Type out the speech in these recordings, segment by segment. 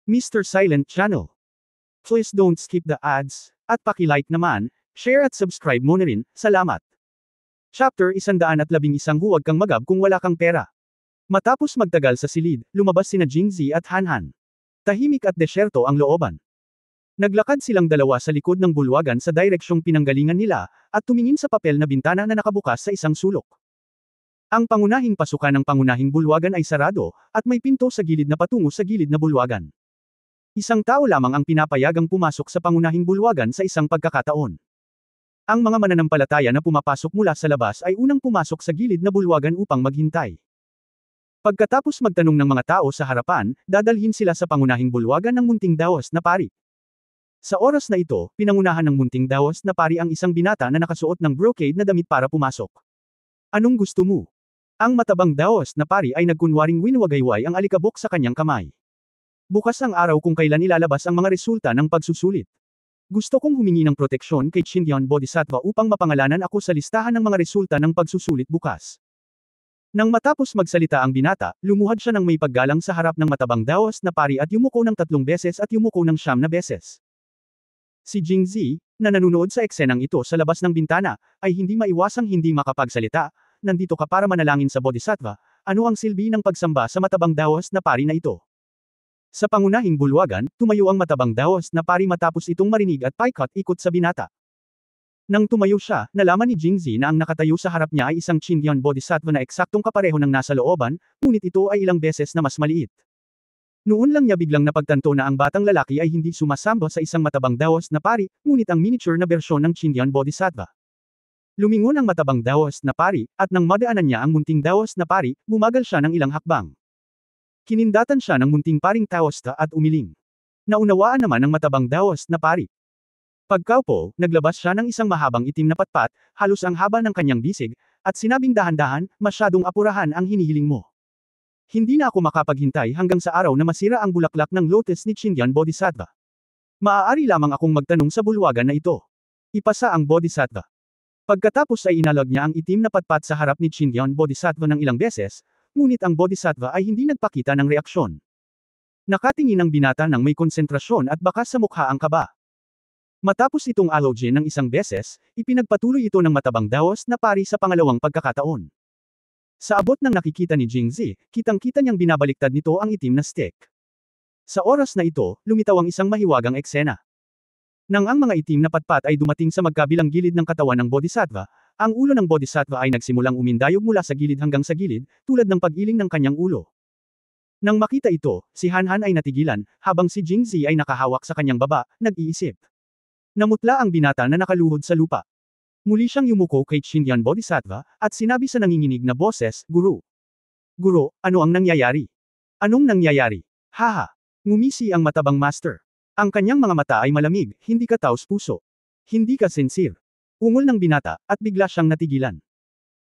Mr. Silent Channel. Please don't skip the ads, at paki-like naman, share at subscribe mo na rin, salamat. Chapter 111 Huwag kang magab kung wala kang pera. Matapos magtagal sa silid, lumabas sina Jingzi at Hanhan. Tahimik at desyerto ang looban. Naglakad silang dalawa sa likod ng bulwagan sa direksyong pinanggalingan nila, at tumingin sa papel na bintana na nakabukas sa isang sulok. Ang pangunahing pasukan ng pangunahing bulwagan ay sarado, at may pinto sa gilid na patungo sa gilid na bulwagan. Isang tao lamang ang pinapayagang pumasok sa pangunahing bulwagan sa isang pagkakataon. Ang mga mananampalataya na pumapasok mula sa labas ay unang pumasok sa gilid na bulwagan upang maghintay. Pagkatapos magtanong ng mga tao sa harapan, dadalhin sila sa pangunahing bulwagan ng munting daos na pari. Sa oras na ito, pinangunahan ng munting daos na pari ang isang binata na nakasuot ng brocade na damit para pumasok. Anong gusto mo? Ang matabang daos na pari ay nagkunwaring winwagayway ang alikabok sa kanyang kamay. Bukas ang araw kung kailan ilalabas ang mga resulta ng pagsusulit. Gusto kong humingi ng proteksyon kay Chindian Bodhisattva upang mapangalanan ako sa listahan ng mga resulta ng pagsusulit bukas. Nang matapos magsalita ang binata, lumuhad siya ng may paggalang sa harap ng matabang daos na pari at yumuko ng 3 beses at yumuko ng 9 na beses. Si Jingzi, na nanunood sa eksenang ito sa labas ng bintana, ay hindi maiwasang hindi makapagsalita. Nandito ka para manalangin sa Bodhisattva, ano ang silbi ng pagsamba sa matabang daos na pari na ito? Sa pangunahing bulwagan, tumayo ang matabang daos na pari matapos itong marinig at paikot-ikot sa binata. Nang tumayo siya, nalaman ni Jingzi na ang nakatayo sa harap niya ay isang Chindian Bodhisattva na eksaktong kapareho ng nasa looban, ngunit ito ay ilang beses na mas maliit. Noon lang niya biglang napagtanto na ang batang lalaki ay hindi sumasamba sa isang matabang daos na pari, ngunit ang miniature na bersyon ng Chindian Bodhisattva. Lumingon ang matabang daos na pari, at nang madaanan niya ang munting daos na pari, bumagal siya ng ilang hakbang. Kinindatan siya ng munting paring taosta at umiling. Naunawaan naman ng matabang daos na pari. Pagkaupo, naglabas siya ng isang mahabang itim na patpat, halos ang haba ng kanyang bisig, at sinabing dahan-dahan, masyadong apurahan ang hinihiling mo. Hindi na ako makapaghintay hanggang sa araw na masira ang bulaklak ng lotus ni Chindian Bodhisattva. Maaari lamang akong magtanong sa bulwagan na ito. Ipasa ang Bodhisattva. Pagkatapos ay inalag niya ang itim na patpat sa harap ni Chindian Bodhisattva ng ilang beses, ngunit ang Bodhisattva ay hindi nagpakita ng reaksyon. Nakatingin ang binata ng may konsentrasyon at bakas sa mukha ang kaba. Matapos itong alogin ng isang beses, ipinagpatuloy ito ng matabang daos na pari sa pangalawang pagkakataon. Sa abot ng nakikita ni Jingzi, kitang-kita niyang binabaliktad nito ang itim na stick. Sa oras na ito, lumitaw ang isang mahiwagang eksena. Nang ang mga itim na patpat ay dumating sa magkabilang gilid ng katawan ng Bodhisattva, ang ulo ng Bodhisattva ay nagsimulang umindayog mula sa gilid hanggang sa gilid, tulad ng pag-iling ng kanyang ulo. Nang makita ito, si Hanhan ay natigilan, habang si Jingzi ay nakahawak sa kanyang baba, nag-iisip. Namutla ang binata na nakaluhod sa lupa. Muli siyang yumuko kay Chindian Bodhisattva, at sinabi sa nanginginig na boses, Guru. Guru, ano ang nangyayari? Anong nangyayari? Haha. Ngumisi ang matabang master. Ang kanyang mga mata ay malamig, hindi ka taos-puso. Hindi ka sincere. Ungol ng binata, at bigla siyang natigilan.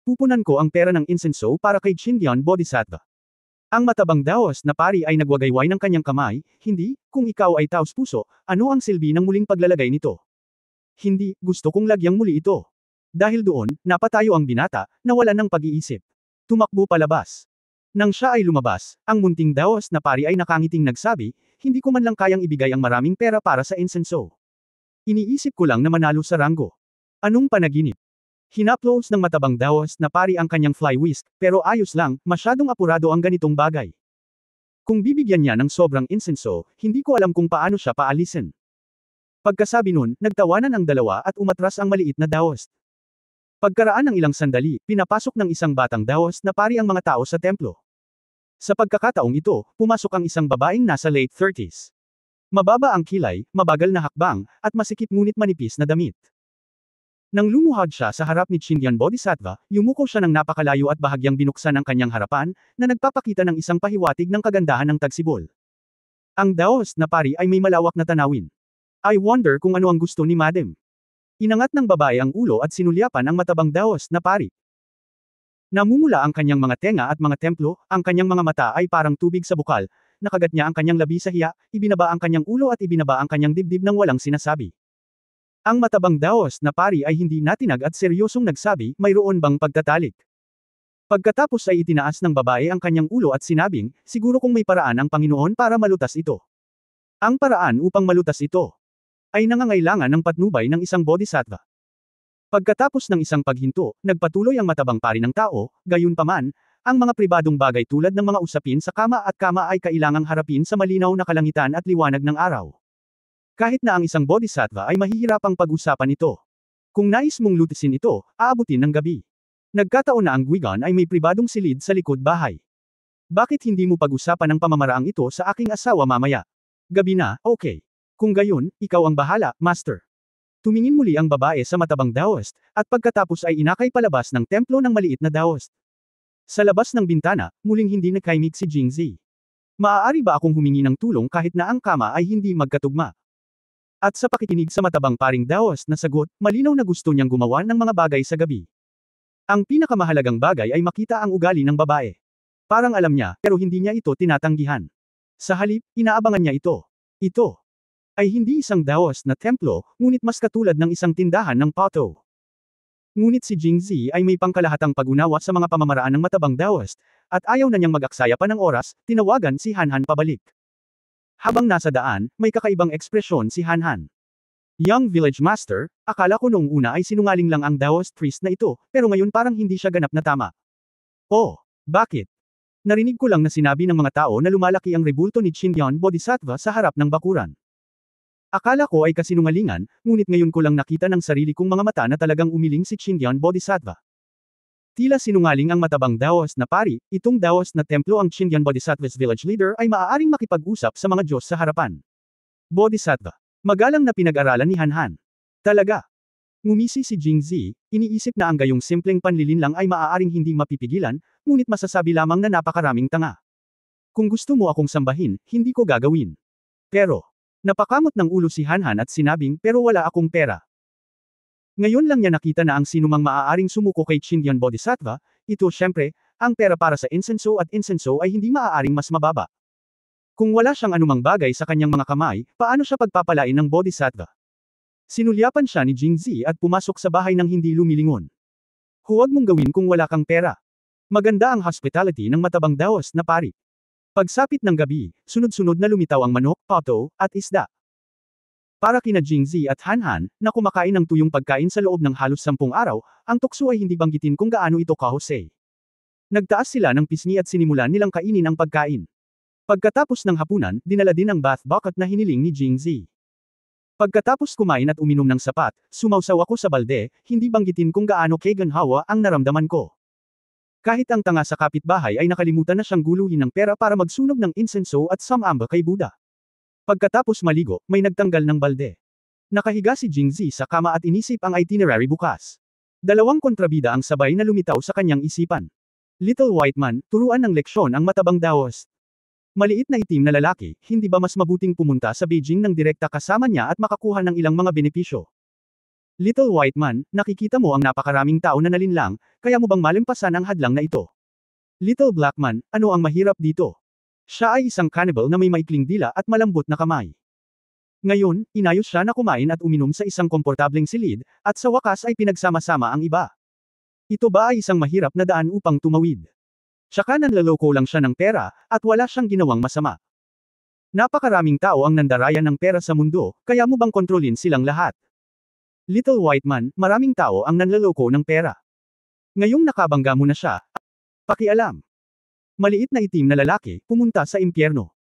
Pupunan ko ang pera ng insenso para kay Chindian Bodhisattva. Ang matabang daos na pari ay nagwagayway ng kanyang kamay, hindi, kung ikaw ay taos-puso, ano ang silbi ng muling paglalagay nito? Hindi, gusto kong lagyang muli ito. Dahil doon, napatayo ang binata, nawalan ng pag-iisip. Tumakbo palabas. Nang siya ay lumabas, ang munting daos na pari ay nakangiting nagsabi, hindi ko man lang kayang ibigay ang maraming pera para sa insenso. Iniisip ko lang na manalo sa ranggo. Anong panaginip? Hinaplos ng matabang daos na pari ang kanyang fly whisk, pero ayos lang, masyadong apurado ang ganitong bagay. Kung bibigyan niya ng sobrang insenso, hindi ko alam kung paano siya paalisin. Pagkasabi nun, nagtawanan ang dalawa at umatras ang maliit na daos. Pagkaraan ng ilang sandali, pinapasok ng isang batang daos na pari ang mga tao sa templo. Sa pagkakataong ito, pumasok ang isang babaeng nasa late 30s. Mababa ang kilay, mabagal na hakbang, at masikip ngunit manipis na damit. Nang lumuhad siya sa harap ni Chindian Bodhisattva, yumuko siya ng napakalayo at bahagyang binuksan ang kanyang harapan, na nagpapakita ng isang pahiwatig ng kagandahan ng tagsibol. Ang daos na pari ay may malawak na tanawin. I wonder kung ano ang gusto ni Madam. Inangat ng babae ang ulo at sinulyapan ang matabang daos na pari. Namumula ang kanyang mga tenga at mga templo, ang kanyang mga mata ay parang tubig sa bukal, nakagat niya ang kanyang labi sa hiya, ibinaba ang kanyang ulo at ibinaba ang kanyang dibdib nang walang sinasabi. Ang matabang daos na pari ay hindi natinag at seryosong nagsabi, mayroon bang pagtatalik? Pagkatapos ay itinaas ng babae ang kanyang ulo at sinabing, siguro kung may paraan ang Panginoon para malutas ito. Ang paraan upang malutas ito ay nangangailangan ng patnubay ng isang bodhisattva. Pagkatapos ng isang paghinto, nagpatuloy ang matabang pari ng tao, gayunpaman, ang mga pribadong bagay tulad ng mga usapin sa kama ay kailangang harapin sa malinaw na kalangitan at liwanag ng araw. Kahit na ang isang bodhisattva ay mahihirapang pag-usapan ito. Kung nais mong lutisin ito, aabutin ng gabi. Nagkataon na ang Guigon ay may pribadong silid sa likod bahay. Bakit hindi mo pag-usapan ang pamamaraang ito sa aking asawa mamaya? Gabi na, okay. Kung gayon, ikaw ang bahala, master. Tumingin muli ang babae sa matabang Daoist, at pagkatapos ay inakay palabas ng templo ng maliit na Daoist. Sa labas ng bintana, muling hindi nakaimik si Jingzi. Maaari ba akong humingi ng tulong kahit na ang kama ay hindi magkatugma? At sa pakikinig sa matabang paring Daoist na sagot, malinaw na gusto niyang gumawa ng mga bagay sa gabi. Ang pinakamahalagang bagay ay makita ang ugali ng babae. Parang alam niya, pero hindi niya ito tinatanggihan. Sa halip, inaabangan niya ito. Ito ay hindi isang Daoist na templo, ngunit mas katulad ng isang tindahan ng pato. Ngunit si Jingzi ay may pangkalahatang pag-unawa sa mga pamamaraan ng matabang Daoist, at ayaw na niyang mag-aksaya pa ng oras, tinawagan si Hanhan pabalik. Habang nasa daan, may kakaibang ekspresyon si Hanhan. Young Village Master, akala ko noong una ay sinungaling lang ang Daoist priest na ito, pero ngayon parang hindi siya ganap na tama. Oh, bakit? Narinig ko lang na sinabi ng mga tao na lumalaki ang rebulto ni Chindian Bodhisattva sa harap ng bakuran. Akala ko ay kasinungalingan, ngunit ngayon ko lang nakita ng sarili kong mga mata na talagang umiling si Chindian Bodhisattva. Tila sinungaling ang matabang Daoist na pari, itong Daoist na templo ang Chindian Bodhisattva's village leader ay maaaring makipag-usap sa mga Diyos sa harapan. Bodhisattva. Magalang na pinag-aralan ni Hanhan. Talaga. Ngumisi si Jingzi, iniisip na ang gayong simpleng panlilin lang ay maaaring hindi mapipigilan, ngunit masasabi lamang na napakaraming tanga. Kung gusto mo akong sambahin, hindi ko gagawin. Pero, napakamot ng ulo si Hanhan at sinabing, pero wala akong pera. Ngayon lang niya nakita na ang sinumang maaaring sumuko kay Chindian Bodhisattva, ito syempre, ang pera para sa insenso at insenso ay hindi maaaring mas mababa. Kung wala siyang anumang bagay sa kanyang mga kamay, paano siya pagpapalain ng Bodhisattva? Sinulyapan siya ni Jingzi at pumasok sa bahay nang hindi lumilingon. Huwag mong gawin kung wala kang pera. Maganda ang hospitality ng matabang Daoist na pari. Pagsapit ng gabi, sunod-sunod na lumitaw ang manok, pato, at isda. Para kina Jingzi at Hanhan, na kumakain ng tuyong pagkain sa loob ng halos 10 araw, ang tukso ay hindi banggitin kung gaano ito kahusay. Nagtaas sila ng pisngi at sinimulan nilang kainin ang pagkain. Pagkatapos ng hapunan, dinala din ang bath bucket na hiniling ni Jingzi. Pagkatapos kumain at uminom ng sapat, sumawsaw ako sa balde, hindi banggitin kung gaano kaganhawa ang naramdaman ko. Kahit ang tanga sa kapitbahay ay nakalimutan na siyang guluhin ng pera para magsunog ng insenso at samamba kay Buddha. Pagkatapos maligo, may nagtanggal ng balde. Nakahiga si Jingzi sa kama at inisip ang itinerary bukas. Dalawang kontrabida ang sabay na lumitaw sa kanyang isipan. Little White Man, turuan ng leksyon ang matabang Daoist. Maliit na itim na lalaki, hindi ba mas mabuting pumunta sa Beijing ng direkta kasama niya at makakuha ng ilang mga benepisyo? Little White Man, nakikita mo ang napakaraming tao na nalinlang, kaya mo bang malimpasan ang hadlang na ito? Little Black Man, ano ang mahirap dito? Siya ay isang cannibal na may maikling dila at malambot na kamay. Ngayon, inayos siya na kumain at uminom sa isang komportableng silid, at sa wakas ay pinagsama-sama ang iba. Ito ba ay isang mahirap na daan upang tumawid? Tsaka nanlaloko lang siya ng pera, at wala siyang ginawang masama. Napakaraming tao ang nandarayan ng pera sa mundo, kaya mo bang kontrolin silang lahat? Little White Man, maraming tao ang nanlaloko ng pera. Ngayong nakabangga mo na siya, pakialam. Maliit na itim na lalaki, pumunta sa impyerno.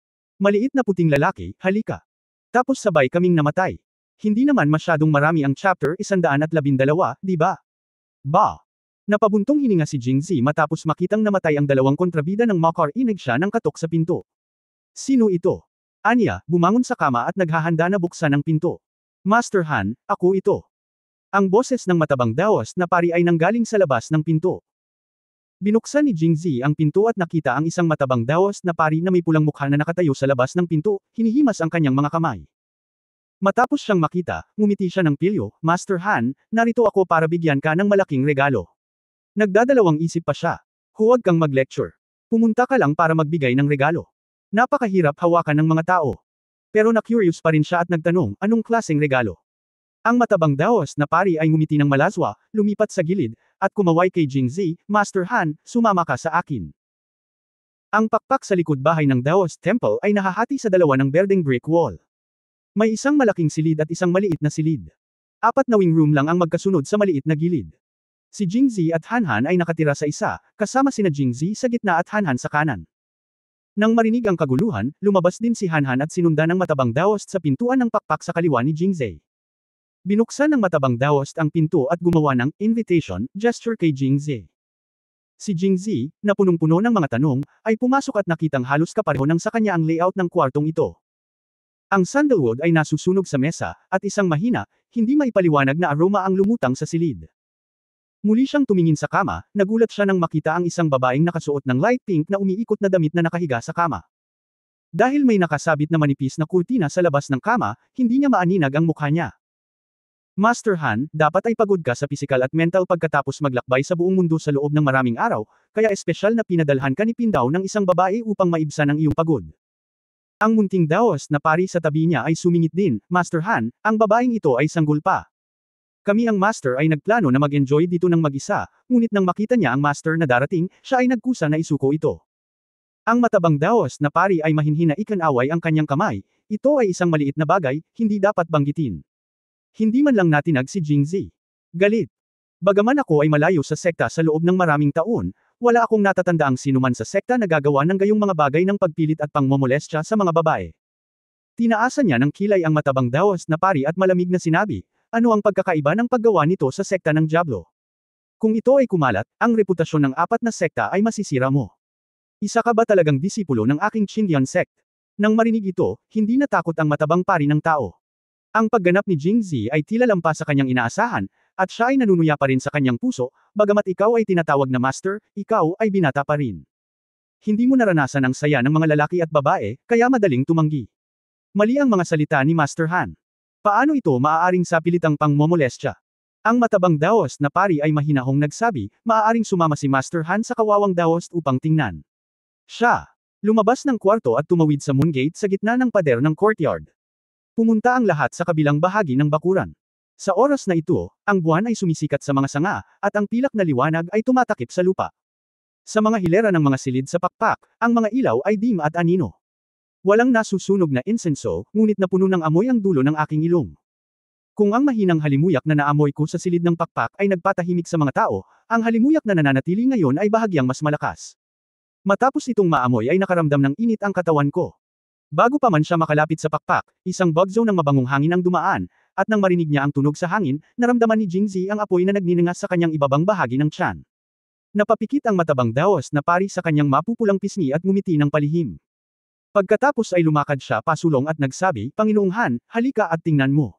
Maliit na puting lalaki, halika. Tapos sabay kaming namatay. Hindi naman masyadong marami ang chapter 112, di ba? Ba? Napabuntong hininga si Jingzi matapos makitang namatay ang dalawang kontrabida ng Makar, inig siya ng katok sa pinto. Sino ito? Anya, bumangon sa kama at naghahanda na buksan ang pinto. Master Han, ako ito. Ang boses ng matabang Daoist na pari ay nanggaling sa labas ng pinto. Binuksan ni Jingzi ang pinto at nakita ang isang matabang Daoist na pari na may pulang mukha na nakatayo sa labas ng pinto, hinihimas ang kanyang mga kamay. Matapos siyang makita, ngumiti siya ng pilyo, Master Han, narito ako para bigyan ka ng malaking regalo. Nagdadalawang isip pa siya. Huwag kang mag-lecture. Pumunta ka lang para magbigay ng regalo. Napakahirap hawakan ng mga tao. Pero na-curious pa rin siya at nagtanong, anong klaseng regalo? Ang matabang Daoist na pari ay ngumiti ng malazwa, lumipat sa gilid, at kumaway kay Jingzi, Master Han, sumama ka sa akin. Ang pakpak sa likod bahay ng Daoist Temple ay nahahati sa dalawa ng berdeng brick wall. May isang malaking silid at isang maliit na silid. 4 na wing room lang ang magkasunod sa maliit na gilid. Si Jingzi at Hanhan ay nakatira sa isa, kasama sina Jingzi sa gitna at Hanhan sa kanan. Nang marinig ang kaguluhan, lumabas din si Hanhan at sinundan ng matabang daost sa pintuan ng pakpak sa kaliwa ni Jingzi. Binuksan ng matabang daost ang pinto at gumawa ng invitation gesture kay Jingzi. Si Jingzi, na punong-puno ng mga tanong, ay pumasok at nakitang halos kapareho ng sa kanya ang layout ng kwartong ito. Ang sandalwood ay nasusunog sa mesa, at isang mahina, hindi maipaliwanag na aroma ang lumutang sa silid. Muli siyang tumingin sa kama, nagulat siya nang makita ang isang babaeng nakasuot ng light pink na umiikot na damit na nakahiga sa kama. Dahil may nakasabit na manipis na kurtina sa labas ng kama, hindi niya maaninag ang mukha niya. Master Han, dapat ay pagod ka sa pisikal at mental pagkatapos maglakbay sa buong mundo sa loob ng maraming araw, kaya espesyal na pinadalhan ka ni Pindaw ng isang babae upang maibsan ang iyong pagod. Ang munting daos na pari sa tabi niya ay sumingit din, Master Han, ang babaeng ito ay sanggol pa. Kami ang Master ay nagplano na mag-enjoy dito ng mag-isa, ngunit nang makita niya ang Master na darating, siya ay nagkusa na isuko ito. Ang matabang daos na pari ay mahinhin na ikanaway ang kanyang kamay, ito ay isang maliit na bagay, hindi dapat banggitin. Hindi man lang natinag si Jingzi. Galit. Bagaman ako ay malayo sa sekta sa loob ng maraming taon, wala akong natatandaang sinuman sa sekta na gagawa ng gayong mga bagay ng pagpilit at pangmomolestya sa mga babae. Tinaasan niya ng kilay ang matabang daos na pari at malamig na sinabi, ano ang pagkakaiba ng paggawa nito sa sekta ng Diablo? Kung ito ay kumalat, ang reputasyon ng 4 na sekta ay masisira mo. Isa ka ba talagang disipulo ng aking Qingyan sect? Nang marinig ito, hindi natakot ang matabang pari ng tao. Ang pagganap ni Jingzi ay tila lampas sa kanyang inaasahan, at siya ay nanunuya pa rin sa kanyang puso, bagamat ikaw ay tinatawag na master, ikaw ay binata pa rin. Hindi mo naranasan ang saya ng mga lalaki at babae, kaya madaling tumanggi. Mali ang mga salita ni Master Han. Paano ito maaaring sapilitang pangmomolestya? Ang matabang daos na pari ay mahinahong nagsabi, maaaring sumama si Master Han sa kawawang daos upang tingnan. Siya lumabas ng kwarto at tumawid sa moongate sa gitna ng pader ng courtyard. Pumunta ang lahat sa kabilang bahagi ng bakuran. Sa oras na ito, ang buwan ay sumisikat sa mga sanga, at ang pilak na liwanag ay tumatakip sa lupa. Sa mga hilera ng mga silid sa pakpak, ang mga ilaw ay dim at anino. Walang nasusunog na insenso, ngunit napuno ng amoy ang dulo ng aking ilong. Kung ang mahinang halimuyak na naamoy ko sa silid ng pakpak ay nagpatahimik sa mga tao, ang halimuyak na nananatili ngayon ay bahagyang mas malakas. Matapos itong maamoy ay nakaramdam ng init ang katawan ko. Bago pa man siya makalapit sa pakpak, isang bugzo ng mabangong hangin ang dumaan, at nang marinig niya ang tunog sa hangin, naramdaman ni Jingzi ang apoy na nagninengas sa kanyang ibabang bahagi ng tiyan. Napapikit ang matabang daos na pari sa kanyang mapupulang pisngi at ngumiti ng palihim. Pagkatapos ay lumakad siya pasulong at nagsabi, Panginoong Han, halika at tingnan mo.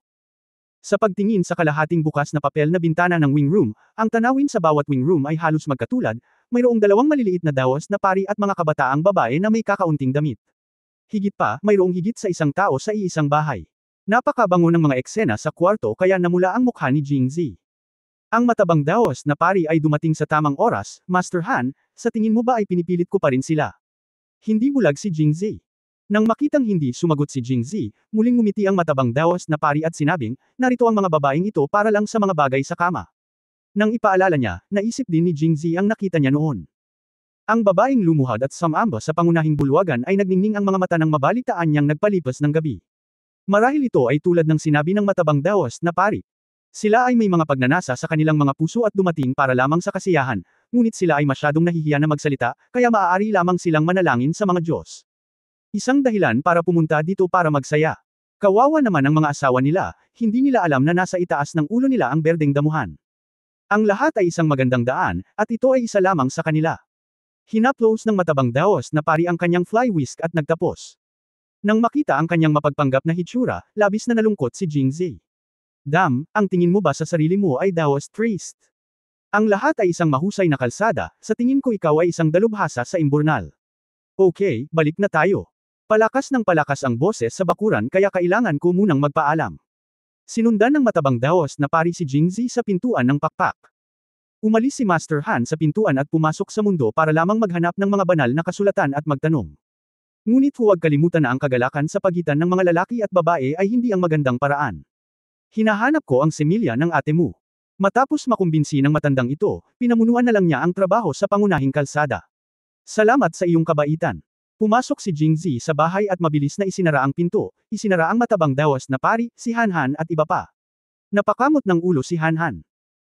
Sa pagtingin sa kalahating bukas na papel na bintana ng wing room, ang tanawin sa bawat wing room ay halos magkatulad, mayroong 2 maliliit na daos na pari at mga kabataang babae na may kakaunting damit. Higit pa, mayroong higit sa isang tao sa iisang bahay. Napakabango ng mga eksena sa kwarto kaya namula ang mukha ni Jingzi. Ang matabang daos na pari ay dumating sa tamang oras, Master Han, sa tingin mo ba ay pinipilit ko pa rin sila? Hindi bulag si Jingzi. Nang makitang hindi sumagot si Jingzi, muling ngumiti ang matabang daos na pari at sinabing, narito ang mga babaeng ito para lang sa mga bagay sa kama. Nang ipaalala niya, naisip din ni Jingzi ang nakita niya noon. Ang babaeng lumuhad at sumamba sa pangunahing bulwagan ay nagningning ang mga mata ng mabalitaan niyang nagpalipas ng gabi. Marahil ito ay tulad ng sinabi ng matabang daos na pari. Sila ay may mga pagnanasa sa kanilang mga puso at dumating para lamang sa kasiyahan, ngunit sila ay masyadong nahihiya na magsalita, kaya maaari lamang silang manalangin sa mga Diyos. Isang dahilan para pumunta dito para magsaya. Kawawa naman ang mga asawa nila, hindi nila alam na nasa itaas ng ulo nila ang berdeng damuhan. Ang lahat ay isang magandang daan, at ito ay isa lamang sa kanila. Hinaplos ng matabang daos na pari ang kanyang fly whisk at nagtapos. Nang makita ang kanyang mapagpanggap na hitsura, labis na nalungkot si Jingzi. Dam, ang tingin mo ba sa sarili mo ay daos priest? Ang lahat ay isang mahusay na kalsada, sa tingin ko ikaw ay isang dalubhasa sa imburnal. Okay, balik na tayo. Palakas ng palakas ang boses sa bakuran kaya kailangan ko munang magpaalam. Sinundan ng matabang daos na pari si Jingzi sa pintuan ng pakpak. Umalis si Master Han sa pintuan at pumasok sa mundo para lamang maghanap ng mga banal na kasulatan at magtanong. Ngunit huwag kalimutan na ang kagalakan sa pagitan ng mga lalaki at babae ay hindi ang magandang paraan. Hinahanap ko ang semilya ng ate mo. Matapos makumbinsi ng matandang ito, pinamunuan na lang niya ang trabaho sa pangunahing kalsada. Salamat sa iyong kabaitan. Pumasok si Jingzi sa bahay at mabilis na isinara ang pinto, isinara ang matabang dawas na pari, si Hanhan at iba pa. Napakamot ng ulo si Hanhan.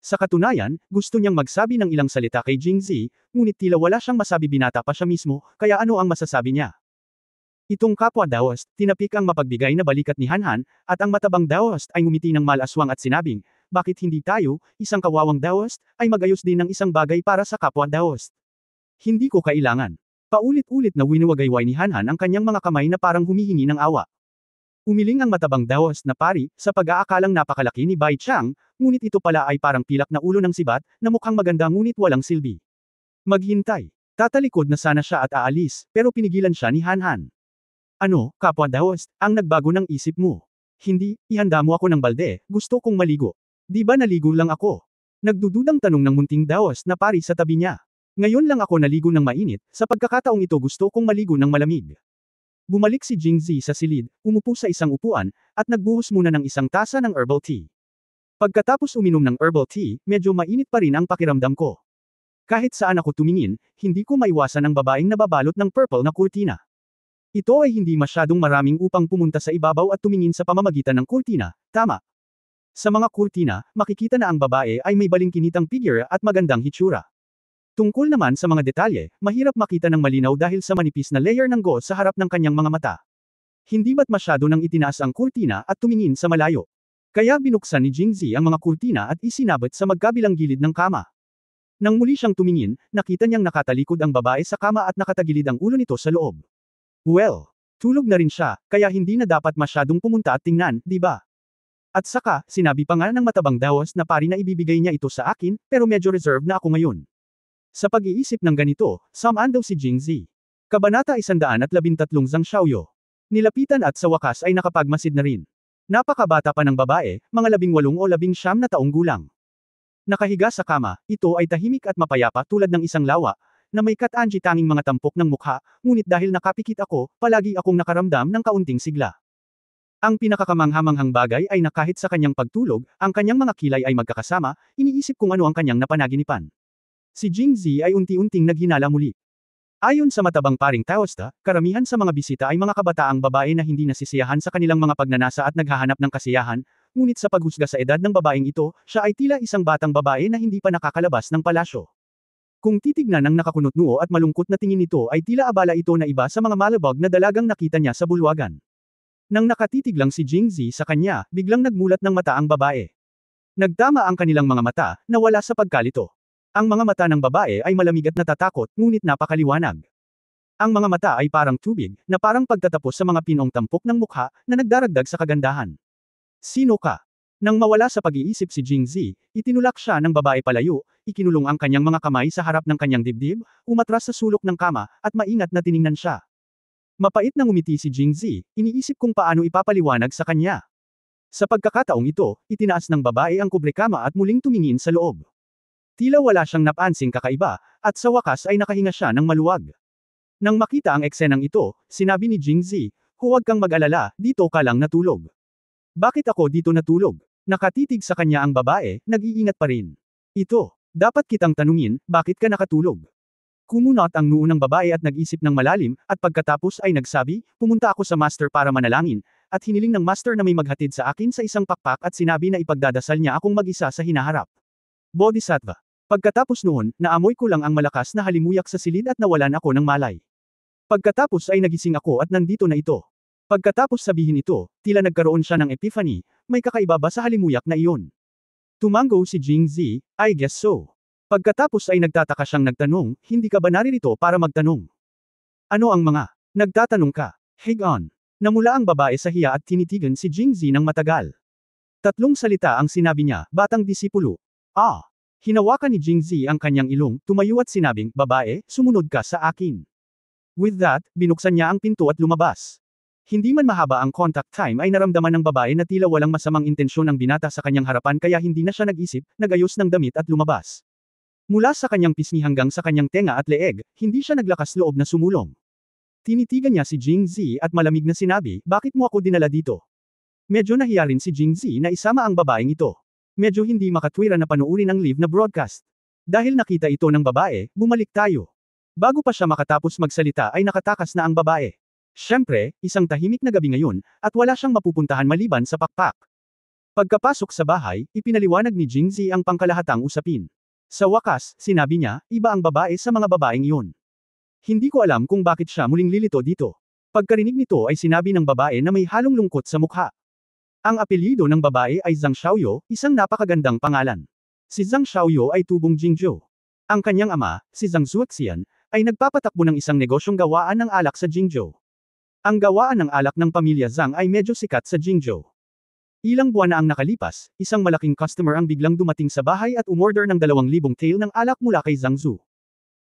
Sa katunayan, gusto niyang magsabi ng ilang salita kay Jingzi, ngunit tila wala siyang masabi, binata pa siya mismo, kaya ano ang masasabi niya? Itong kapwa Daoist, tinapik ang mapagbigay na balikat ni Hanhan, at ang matabang Daoist ay ngumiti ng malaswang at sinabing, bakit hindi tayo, isang kawawang Daoist, ay magayos din ng isang bagay para sa kapwa Daoist? Hindi ko kailangan. Paulit-ulit na winuwagayway ni Hanhan ang kanyang mga kamay na parang humihingi ng awa. Umiling ang matabang Daoist na pari, sa pag-aakalang napakalaki ni Bai Chang, ngunit ito pala ay parang pilak na ulo ng sibat, na mukhang maganda ngunit walang silbi. Maghintay. Tatalikod na sana siya at aalis, pero pinigilan siya ni Hanhan. Ano, kapwa Daoist, ang nagbago ng isip mo? Hindi, ihanda mo ako ng balde, gusto kong maligo. Di ba naligo lang ako? Nagdududang tanong ng munting Daoist na pari sa tabi niya. Ngayon lang ako naligo ng mainit, sa pagkakataong ito gusto kong maligo ng malamig. Bumalik si Jingzi sa silid, umupo sa isang upuan, at nagbuhos muna ng isang tasa ng herbal tea. Pagkatapos uminom ng herbal tea, medyo mainit pa rin ang pakiramdam ko. Kahit saan ako tumingin, hindi ko maiwasan ang babaeng nababalot ng purple na kurtina. Ito ay hindi masyadong maraming upang pumunta sa ibabaw at tumingin sa pamamagitan ng kurtina, tama. Sa mga kurtina, makikita na ang babae ay may balingkinitang figure at magandang hitsura. Tungkol naman sa mga detalye, mahirap makita ng malinaw dahil sa manipis na layer ng gauze sa harap ng kanyang mga mata. Hindi ba't masyado nang itinaas ang kurtina at tumingin sa malayo? Kaya binuksan ni Jingzi ang mga kurtina at isinabit sa magkabilang gilid ng kama. Nang muli siyang tumingin, nakita niyang nakatalikod ang babae sa kama at nakatagilid ang ulo nito sa loob. Well, tulog na rin siya, kaya hindi na dapat masyadong pumunta at tingnan, di ba? At saka, sinabi pa nga ng matabang Daoist na pari na ibibigay niya ito sa akin, pero medyo reserved na ako ngayon. Sa pag-iisip ng ganito, samaan daw si Jingzi. Kabanata 113 Zhang Xiaoyo. Nilapitan at sa wakas ay nakapagmasid na rin. Napakabata pa ng babae, mga 18 o 19 na taong gulang. Nakahiga sa kama, ito ay tahimik at mapayapa tulad ng isang lawa, na may katanji tanging mga tampok ng mukha, ngunit dahil nakapikit ako, palagi akong nakaramdam ng kaunting sigla. Ang pinakakamanghamanghang bagay ay na kahit sa kanyang pagtulog, ang kanyang mga kilay ay magkakasama, iniisip kung ano ang kanyang napanaginipan. Si Jingzi ay unti-unting naghinala muli. Ayon sa matabang paring Taoista, karamihan sa mga bisita ay mga kabataang babae na hindi nasisiyahan sa kanilang mga pagnanasa at naghahanap ng kasiyahan, ngunit sa paghusga sa edad ng babaeng ito, siya ay tila isang batang babae na hindi pa nakakalabas ng palasyo. Kung titignan ng nakakunot noo at malungkot na tingin nito ay tila abala ito na iba sa mga malabog na dalagang nakita niya sa bulwagan. Nang nakatitig lang si Jingzi sa kanya, biglang nagmulat ng mata ang babae. Nagtama ang kanilang mga mata, na wala sa pagkalito. Ang mga mata ng babae ay malamig at natatakot, ngunit napakaliwanag. Ang mga mata ay parang tubig, na parang pagtatapos sa mga pinong tampok ng mukha, na nagdaragdag sa kagandahan. Sino ka? Nang mawala sa pag-iisip si Jingzi, itinulak siya ng babae palayo, ikinulong ang kanyang mga kamay sa harap ng kanyang dibdib, umatras sa sulok ng kama, at maingat na tiningnan siya. Mapait na ngumiti si Jingzi, iniisip kung paano ipapaliwanag sa kanya. Sa pagkakataong ito, itinaas ng babae ang kubrekama at muling tumingin sa loob. Tila wala siyang napansing kakaiba, at sa wakas ay nakahinga siya ng maluwag. Nang makita ang eksenang ito, sinabi ni Jingzi, huwag kang mag-alala, dito ka lang natulog. Bakit ako dito natulog? Nakatitig sa kanya ang babae, nag-iingat pa rin. Ito, dapat kitang tanungin, bakit ka nakatulog? Kumunot ang noo ng babae at nag-isip ng malalim, at pagkatapos ay nagsabi, pumunta ako sa master para manalangin, at hiniling ng master na may maghatid sa akin sa isang pakpak at sinabi na ipagdadasal niya akong mag-isa sa hinaharap. Bodhisattva. Pagkatapos noon, naamoy ko lang ang malakas na halimuyak sa silid at nawalan ako ng malay. Pagkatapos ay nagising ako at nandito na ito. Pagkatapos sabihin ito, tila nagkaroon siya ng epiphany, may kakaiba ba sa halimuyak na iyon? Tumango si Jingzi, I guess so. Pagkatapos ay nagtataka siyang nagtanong, hindi ka ba naririto para magtanong? Ano ang mga? Nagtatanong ka. Hang on. Namula ang babae sa hiya at tinitigan si Jingzi ng matagal. 3 salita ang sinabi niya, batang disipulo. Hinawakan ni Jingzi ang kanyang ilong, tumayo at sinabing, babae, sumunod ka sa akin. With that, binuksan niya ang pinto at lumabas. Hindi man mahaba ang contact time ay naramdaman ng babae na tila walang masamang intensyon ng binata sa kanyang harapan kaya hindi na siya nag-isip, nagayos ng damit at lumabas. Mula sa kanyang pisngi hanggang sa kanyang tenga at leeg, hindi siya naglakas loob na sumulong. Tinitigan niya si Jingzi at malamig na sinabi, bakit mo ako dinala dito? Medyo nahiya rin si Jingzi na isama ang babaeng ito. Medyo hindi makatwira na panoorin ang live na broadcast. Dahil nakita ito ng babae, bumalik tayo. Bago pa siya makatapos magsalita ay nakatakas na ang babae. Siyempre, isang tahimik na gabi ngayon, at wala siyang mapupuntahan maliban sa pakpak. Pagkapasok sa bahay, ipinaliwanag ni Jingzi ang pangkalahatang usapin. Sa wakas, sinabi niya, iba ang babae sa mga babaeng iyon. Hindi ko alam kung bakit siya muling lilito dito. Pagkarinig nito ay sinabi ng babae na may halong lungkot sa mukha. Ang apelyido ng babae ay Zhang Xiaoyo, isang napakagandang pangalan. Si Zhang Xiaoyo ay tubong Jingzhou. Ang kanyang ama, si Zhang Zuoxian, ay nagpapatakbo ng isang negosyong gawaan ng alak sa Jingzhou. Ang gawaan ng alak ng pamilya Zhang ay medyo sikat sa Jingzhou. Ilang buwan na ang nakalipas, isang malaking customer ang biglang dumating sa bahay at umorder ng 2,000 tail ng alak mula kay Zhang Zhu.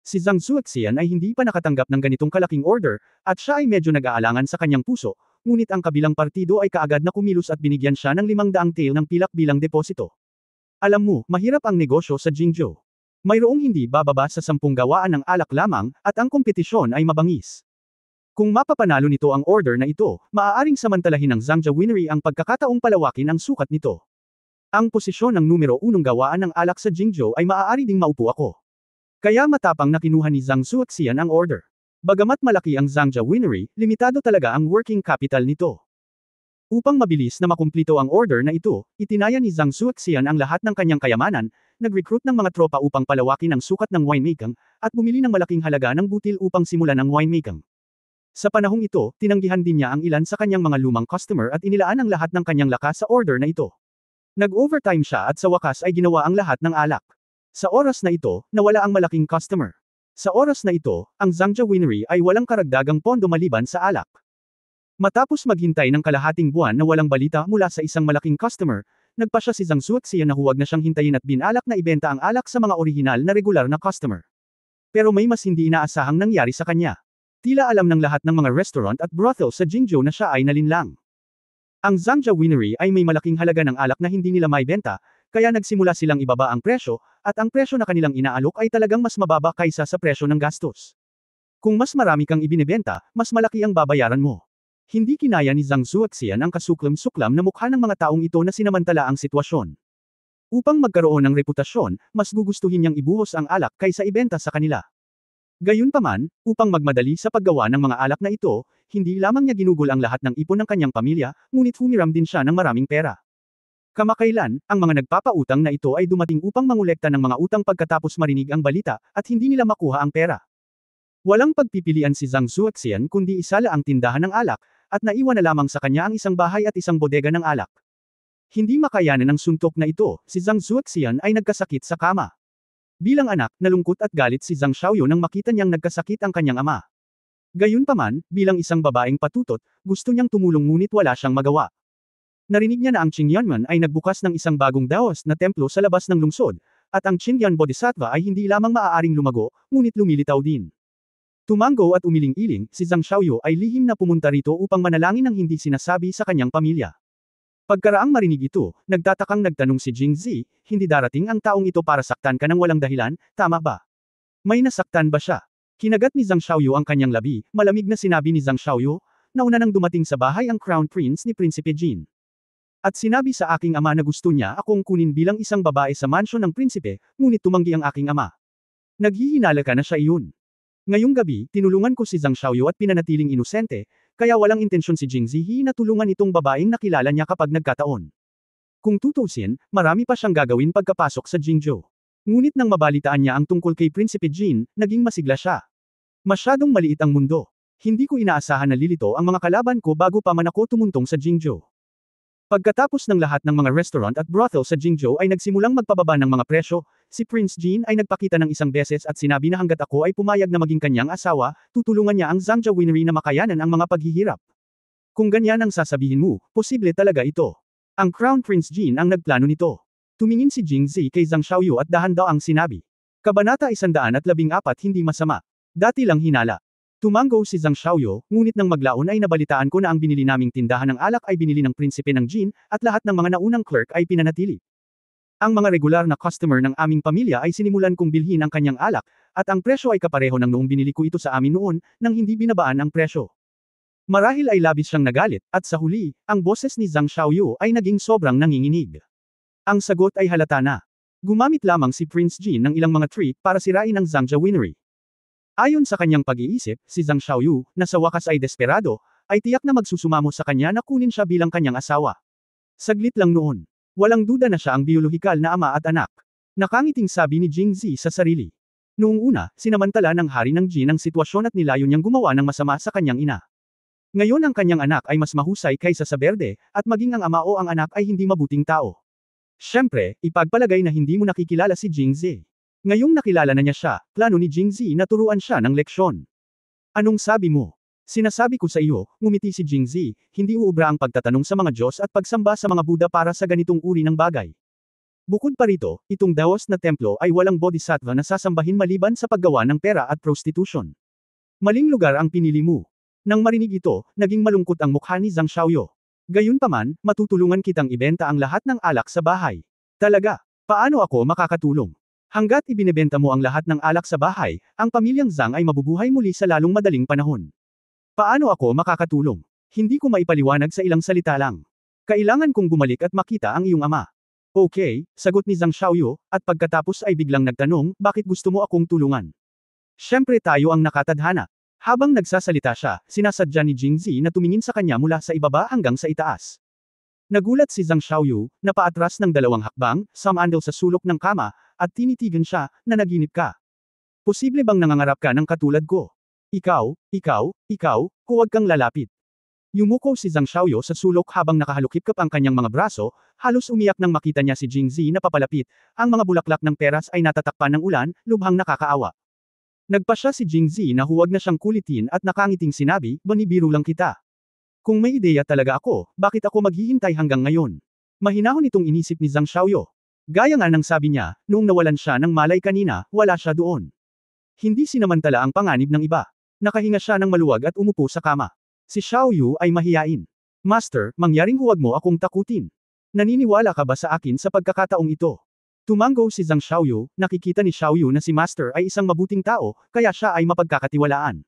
Si Zhang Zuoxian ay hindi pa nakatanggap ng ganitong kalaking order, at siya ay medyo nag-aalangan sa kanyang puso, ngunit ang kabilang partido ay kaagad na kumilos at binigyan siya ng 500 tail ng pilak bilang deposito. Alam mo, mahirap ang negosyo sa Jingzhou. Mayroong hindi bababa sa 10 gawaan ng alak lamang, at ang kompetisyon ay mabangis. Kung mapapanalo nito ang order na ito, maaaring samantalahin ng Zhangja Winery ang pagkakataong palawakin ang sukat nito. Ang posisyon ng numero 1 gawaan ng alak sa Jingzhou ay maaari ding maupo ako. Kaya matapang na kinuha ni Zhang Zuoxian ang order. Bagamat malaki ang Zhangja Winery, limitado talaga ang working capital nito. Upang mabilis na makumplito ang order na ito, itinaya ni Zhang Zuoxian ang lahat ng kanyang kayamanan, nag-recruit ng mga tropa upang palawakin ang sukat ng winemaking, at bumili ng malaking halaga ng butil upang simulan ang winemaking. Sa panahong ito, tinanggihan din niya ang ilan sa kanyang mga lumang customer at inilaan ang lahat ng kanyang lakas sa order na ito. Nag-overtime siya at sa wakas ay ginawa ang lahat ng alak. Sa oras na ito, nawala ang malaking customer. Sa oras na ito, ang Zhangja Winery ay walang karagdagang pondo maliban sa alak. Matapos maghintay ng kalahating buwan na walang balita mula sa isang malaking customer, nagpasya si Zhang Zuoxian na huwag na siyang hintayin at binalak na ibenta ang alak sa mga orihinal na regular na customer. Pero may mas hindi inaasahang nangyari sa kanya. Tila alam ng lahat ng mga restaurant at brothel sa Jingzhou na siya ay nalinlang. Ang Zhangja Winery ay may malaking halaga ng alak na hindi nila maibenta, kaya nagsimula silang ibaba ang presyo, at ang presyo na kanilang inaalok ay talagang mas mababa kaysa sa presyo ng gastos. Kung mas marami kang ibinebenta, mas malaki ang babayaran mo. Hindi kinaya ni Zhang Zuoxian ang kasuklam-suklam na mukha ng mga taong ito na sinamantala ang sitwasyon. Upang magkaroon ng reputasyon, mas gugustuhin niyang ibuhos ang alak kaysa ibenta sa kanila. Gayunpaman, upang magmadali sa paggawa ng mga alak na ito, hindi lamang niya ginugol ang lahat ng ipon ng kanyang pamilya, ngunit humiram din siya ng maraming pera. Kamakailan, ang mga nagpapautang na ito ay dumating upang mangolekta ng mga utang pagkatapos marinig ang balita, at hindi nila makuha ang pera. Walang pagpipilian si Zhang Zuoxian kundi isala ang tindahan ng alak, at naiwan na lamang sa kanya ang isang bahay at isang bodega ng alak. Hindi makayanan ng suntok na ito, si Zhang Zuoxian ay nagkasakit sa kama. Bilang anak, nalungkot at galit si Zhang Xiaoyo nang makita niyang nagkasakit ang kanyang ama. Gayunpaman, bilang isang babaeng patutot, gusto niyang tumulong ngunit wala siyang magawa. Narinig niya na ang Qingyanman ay nagbukas ng isang bagong Daos na templo sa labas ng lungsod, at ang Qingyan Bodhisattva ay hindi lamang maaaring lumago, ngunit lumilitaw din. Tumango at umiling-iling, si Zhang Xiaoyo ay lihim na pumunta rito upang manalangin ng hindi sinasabi sa kanyang pamilya. Pagkaraang marinig ito, nagtatakang nagtanong si Jingzi, hindi darating ang taong ito para saktan ka ng walang dahilan, tama ba? May nasaktan ba siya? Kinagat ni Zhang Xiaoyo ang kanyang labi, malamig na sinabi ni Zhang Xiaoyo, nauna nang dumating sa bahay ang Crown Prince ni Prinsipe Jin. At sinabi sa aking ama na gusto niya akong kunin bilang isang babae sa mansyon ng prinsipe, ngunit tumanggi ang aking ama. Naghihinala ka na siya iyon. Ngayong gabi, tinulungan ko si Zhang Xiaoyo at pinanatiling inosente, kaya walang intensyon si Jingzi na tulungan itong babaeng nakilala niya kapag nagkataon. Kung tutusin, marami pa siyang gagawin pagkapasok sa Jingzhou. Ngunit nang mabalitaan niya ang tungkol kay Prinsipe Jin, naging masigla siya. Masyadong maliit ang mundo. Hindi ko inaasahan na lilito ang mga kalaban ko bago pa man ako tumuntong sa Jingzhou. Pagkatapos ng lahat ng mga restaurant at brothel sa Jingzhou ay nagsimulang magpababa ng mga presyo, si Prince Jin ay nagpakita ng isang beses at sinabi na hanggat ako ay pumayag na maging kanyang asawa, tutulungan niya ang Zhangja Winery na makayanan ang mga paghihirap. Kung ganyan ang sasabihin mo, posible talaga ito. Ang Crown Prince Jin ang nagplano nito. Tumingin si Jingzi kay Zhang Xiaoyo at dahan-daang sinabi. Kabanata 114 hindi masama. Dati lang hinala. Tumango si Zhang Xiaoyo, ngunit nang maglaon ay nabalitaan ko na ang binili naming tindahan ng alak ay binili ng prinsipe ng Jin, at lahat ng mga naunang clerk ay pinanatili. Ang mga regular na customer ng aming pamilya ay sinimulan kong bilhin ang kanyang alak, at ang presyo ay kapareho ng noong binili ko ito sa amin noon, nang hindi binabaan ang presyo. Marahil ay labis siyang nagalit, at sa huli, ang boses ni Zhang Xiaoyo ay naging sobrang nanginginig. Ang sagot ay halata na. Gumamit lamang si Prince Jin ng ilang mga trick para sirain ang Zhangja Winery. Ayon sa kanyang pag-iisip, si Zhang Xiaoyu, na sa wakas ay desperado, ay tiyak na magsusumamo sa kanya na kunin siya bilang kanyang asawa. Saglit lang noon. Walang duda na siya ang biolohikal na ama at anak. Nakangiting sabi ni Jingzi sa sarili. Noong una, sinamantala ng hari ng Jin ang sitwasyon at nilayo niyang gumawa ng masama sa kanyang ina. Ngayon ang kanyang anak ay mas mahusay kaysa sa berde, at maging ang ama o ang anak ay hindi mabuting tao. Siyempre, ipagpalagay na hindi mo nakikilala si Jingzi. Ngayong nakilala na niya siya, plano ni Jingzi na turuan siya ng leksyon. Anong sabi mo? Sinasabi ko sa iyo, ngumiti si Jingzi, hindi uubra ang pagtatanong sa mga Diyos at pagsamba sa mga Buddha para sa ganitong uri ng bagay. Bukod pa rito, itong Daos na templo ay walang bodhisattva na sasambahin maliban sa paggawa ng pera at prostitution. Maling lugar ang pinili mo. Nang marinig ito, naging malungkot ang mukha ni Zhang Xiaoyu. Gayunpaman, matutulungan kitang ibenta ang lahat ng alak sa bahay. Talaga, paano ako makakatulong? Hanggat ibinebenta mo ang lahat ng alak sa bahay, ang pamilyang Zhang ay mabubuhay muli sa lalong madaling panahon. Paano ako makakatulong? Hindi ko maipaliwanag sa ilang salita lang. Kailangan kong bumalik at makita ang iyong ama. Okay, sagot ni Zhang Xiaoyu, at pagkatapos ay biglang nagtanong, bakit gusto mo akong tulungan? Siyempre tayo ang nakatadhana. Habang nagsasalita siya, sinasadya ni Jingzi na tumingin sa kanya mula sa ibaba hanggang sa itaas. Nagulat si Zhang Xiaoyu, na paatras ng 2 hakbang, sumandal sa sulok ng kama, at tinitigan siya, na naginip ka. Posible bang nangangarap ka ng katulad ko? Ikaw, huwag kang lalapit. Yumuko si Zhang Xiaoyu sa sulok habang nakahalukip-kap ang kanyang mga braso, halos umiyak nang makita niya si Jingzi na papalapit, ang mga bulaklak ng peras ay natatakpan ng ulan, lubhang nakakaawa. Nagpa siya si Jingzi na huwag na siyang kulitin at nakangiting sinabi, banibiro lang kita. Kung may ideya talaga ako, bakit ako maghihintay hanggang ngayon? Mahinahon itong inisip ni Zhang Xiaoyu. Gaya nga ng sabi niya, noong nawalan siya ng malay kanina, wala siya doon. Hindi sinamantala ang panganib ng iba. Nakahinga siya ng maluwag at umupo sa kama. Si Xiaoyu ay mahiyain. Master, mangyaring huwag mo akong takutin. Naniniwala ka ba sa akin sa pagkakataong ito? Tumango si Zhang Xiaoyu, nakikita ni Xiaoyu na si Master ay isang mabuting tao, kaya siya ay mapagkakatiwalaan.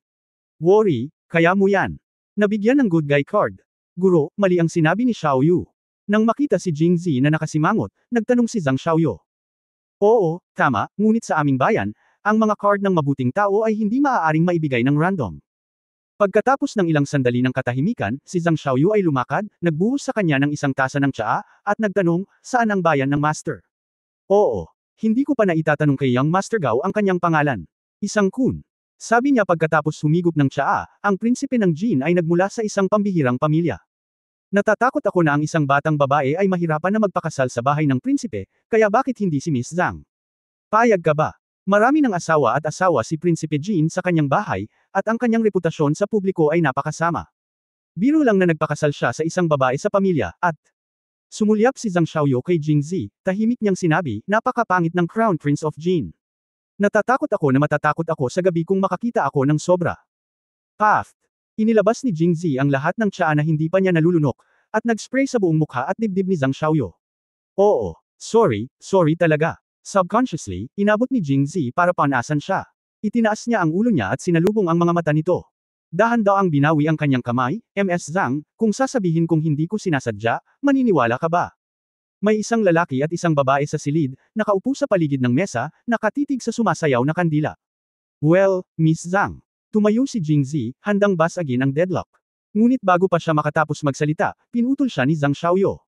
Worry, kaya mo yan. Nabigyan ng good guy card. Guro, mali ang sinabi ni Xiaoyu. Nang makita si Jingzi na nakasimangot, nagtanong si Zhang Xiaoyu. Oo, tama, ngunit sa aming bayan, ang mga card ng mabuting tao ay hindi maaaring maibigay ng random. Pagkatapos ng ilang sandali ng katahimikan, si Zhang Xiaoyu ay lumakad, nagbuhos sa kanya ng isang tasa ng tsaa, at nagtanong, saan ang bayan ng Master? Oo, hindi ko pa naitatanong kay Young Master Gao ang kanyang pangalan. Isang kun. Sabi niya pagkatapos humigop ng tsaa, ang prinsipe ng Jin ay nagmula sa isang pambihirang pamilya. Natatakot ako na ang isang batang babae ay mahirapan na magpakasal sa bahay ng prinsipe, kaya bakit hindi si Miss Zhang? Payag ka ba? Marami ng asawa at asawa si Prinsipe Jin sa kanyang bahay, at ang kanyang reputasyon sa publiko ay napakasama. Biro lang na nagpakasal siya sa isang babae sa pamilya, at sumulyap si Zhang Xiaoyu kay Jingzi, tahimik niyang sinabi, napakapangit ng Crown Prince of Jin. Natatakot ako na matatakot ako sa gabi kung makakita ako ng sobra. Paft. Inilabas ni Jingzi ang lahat ng tsaa na hindi pa niya nalulunok, at nag-spray sa buong mukha at dibdib ni Zhang Xiaoyu. Oo, sorry talaga. Subconsciously, inabot ni Jingzi para panasan siya. Itinaas niya ang ulo niya at sinalubong ang mga mata nito. Dahan-daang binawi ang kanyang kamay, Ms. Zhang, kung sasabihin kong hindi ko sinasadya, maniniwala ka ba? May isang lalaki at isang babae sa silid, nakaupo sa paligid ng mesa, nakatitig sa sumasayaw na kandila. Well, Miss Zhang. Tumayo si Jingzi, handang basagin ang deadlock. Ngunit bago pa siya makatapos magsalita, pinutol siya ni Zhang Xiaoyu.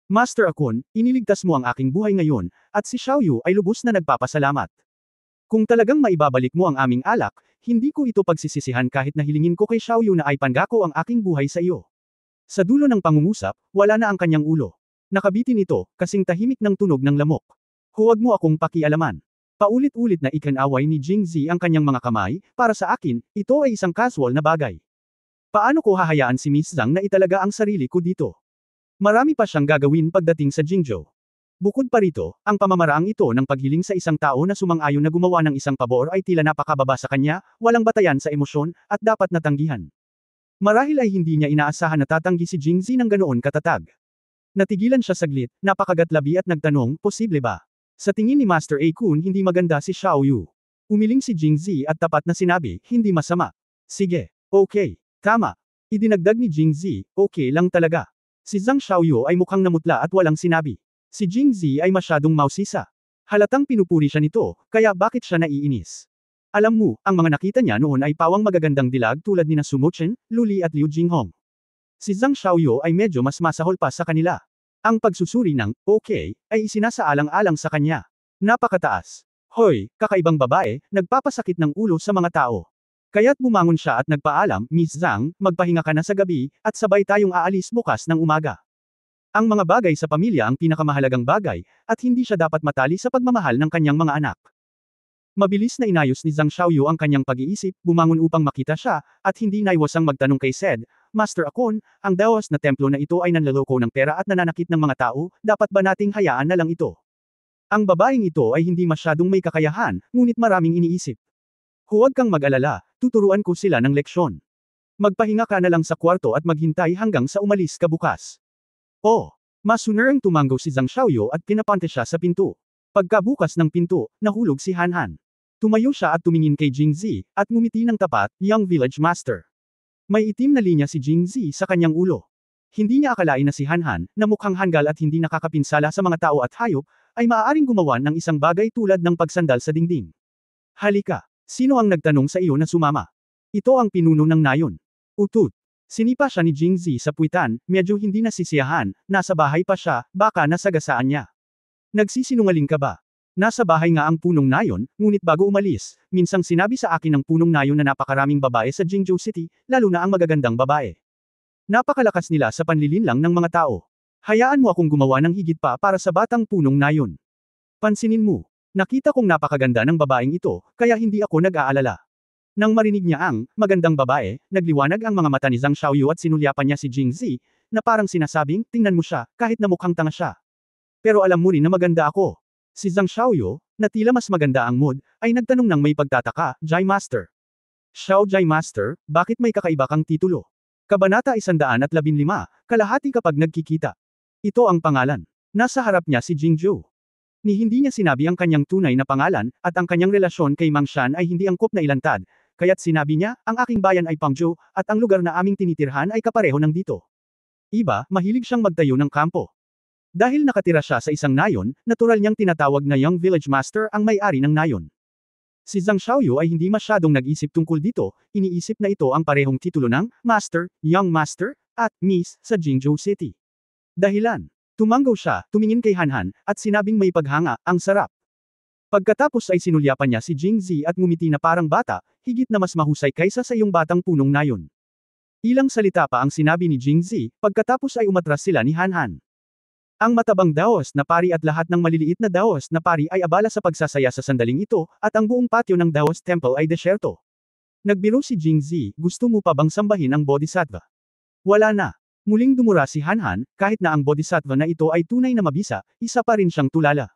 Master Akun, iniligtas mo ang aking buhay ngayon, at si Xiaoyu ay lubos na nagpapasalamat. Kung talagang maibabalik mo ang aming alak, hindi ko ito pagsisisihan kahit na hilingin ko kay Xiaoyu na ay pangako ang aking buhay sa iyo. Sa dulo ng pangungusap, wala na ang kanyang ulo. Nakabitin ito, kasing tahimik ng tunog ng lamok. Huwag mo akong pakialaman. Paulit-ulit na ikinaway ni Jingzi ang kanyang mga kamay, para sa akin, ito ay isang casual na bagay. Paano ko hahayaan si Miss Zhang na italaga ang sarili ko dito? Marami pa siyang gagawin pagdating sa Jingzhou. Bukod pa rito, ang pamamaraang ito ng paghiling sa isang tao na sumang-ayon na gumawa ng isang pabor ay tila napakababa sa kanya, walang batayan sa emosyon, at dapat natanggihan. Marahil ay hindi niya inaasahan na tatanggi si Jingzi ng ganoon katatag. Natigilan siya saglit, napakagatlabi at nagtanong, posible ba? Sa tingin ni Master A. Kun hindi maganda si Xiaoyu. Umiling si Jingzi at tapat na sinabi, hindi masama. Sige, okay, tama. Idinagdag ni Jingzi, okay lang talaga. Si Zhang Xiaoyu ay mukhang namutla at walang sinabi. Si Jingzi ay masyadong mausisa. Halatang pinupuri siya nito, kaya bakit siya naiinis? Alam mo, ang mga nakita niya noon ay pawang magagandang dilag tulad ni na Sumo Chen, Lu Li at Liu Jinghong. Si Zhang Xiaoyu ay medyo mas masahol pa sa kanila. Ang pagsusuri ng, okay, ay isinasaalang-alang sa kanya. Napakataas. Hoy, kakaibang babae, nagpapasakit ng ulo sa mga tao. Kaya't bumangon siya at nagpaalam, Miss Zhang, magpahinga ka na sa gabi, at sabay tayong aalis bukas ng umaga. Ang mga bagay sa pamilya ang pinakamahalagang bagay, at hindi siya dapat matali sa pagmamahal ng kanyang mga anak. Mabilis na inayos ni Zhang Xiaoyu ang kanyang pag-iisip, bumangon upang makita siya, at hindi naiwasang magtanong kay Sed, Master Akon, ang daos na templo na ito ay nanloloko ng pera at nananakit ng mga tao, dapat ba nating hayaan na lang ito? Ang babaeng ito ay hindi masyadong may kakayahan, ngunit maraming iniisip. Huwag kang mag-alala, tuturuan ko sila ng leksyon. Magpahinga ka na lang sa kwarto at maghintay hanggang sa umalis ka bukas. Oh, masunerang tumanggo si Zhang Xiaoyu at pinapante siya sa pinto. Pagkabukas ng pinto, nahulog si Han. Tumayo siya at tumingin kay Jingzi, at ngumiti ng tapat, young village master. May itim na linya si Jingzi sa kanyang ulo. Hindi niya akalain na si Han, na mukhang hanggal at hindi nakakapinsala sa mga tao at hayop, ay maaaring gumawa ng isang bagay tulad ng pagsandal sa dingding. Halika, sino ang nagtanong sa iyo na sumama? Ito ang pinuno ng nayon. Utut. Sinipa siya ni Jingzi sa puwitan, medyo hindi nasisiyahan, nasa bahay pa siya, baka nasagasaan niya. Nagsisinungaling ka ba? Nasa bahay nga ang punong nayon, ngunit bago umalis, minsang sinabi sa akin ng punong nayon na napakaraming babae sa Jingzhou City, lalo na ang magagandang babae. Napakalakas nila sa panlilinlang ng mga tao. Hayaan mo akong gumawa ng higit pa para sa batang punong nayon. Pansinin mo, nakita kong napakaganda ng babaeng ito, kaya hindi ako nag-aalala. Nang marinig niya ang magandang babae, nagliwanag ang mga mata ni Zhang Xiaoyu at sinulyapan niya si Jingzi, na parang sinasabing, tingnan mo siya, kahit na mukhang tanga siya. Pero alam mo rin na maganda ako. Si Zhang Xiaoyu, na tila mas maganda ang mood, ay nagtanong ng may pagtataka, Jai Master. Xiao Jai Master, bakit may kakaiba kang titulo? Kabanata 115, kalahati kapag nagkikita. Ito ang pangalan. Nasa harap niya si Jingzhou. Ni hindi niya sinabi ang kanyang tunay na pangalan, at ang kanyang relasyon kay Mang Shan ay hindi angkop na ilantad, kaya't sinabi niya, ang aking bayan ay Pangzhou, at ang lugar na aming tinitirhan ay kapareho ng dito. Iba, mahilig siyang magtayo ng kampo. Dahil nakatira siya sa isang nayon, natural niyang tinatawag na Young Village Master ang may-ari ng nayon. Si Zhang Xiaoyu ay hindi masyadong nag-isip tungkol dito, iniisip na ito ang parehong titulo ng Master, Young Master, at Miss sa Jingzhou City. Dahilan. Tumanggaw siya, tumingin kay Han, at sinabing may paghanga, ang sarap. Pagkatapos ay sinulyapan niya si Jingzi at ngumiti na parang bata, higit na mas mahusay kaysa sa iyong batang punong nayon. Ilang salita pa ang sinabi ni Jingzi, pagkatapos ay umatras sila ni Han. Ang matabang daos na pari at lahat ng maliliit na daos na pari ay abala sa pagsasaya sa sandaling ito, at ang buong patio ng Daos Temple ay desyerto. Nagbiro si Jingzi, gusto mo pa bang sambahin ang Bodhisattva? Wala na. Muling dumura si Han, kahit na ang Bodhisattva na ito ay tunay na mabisa, isa pa rin siyang tulala.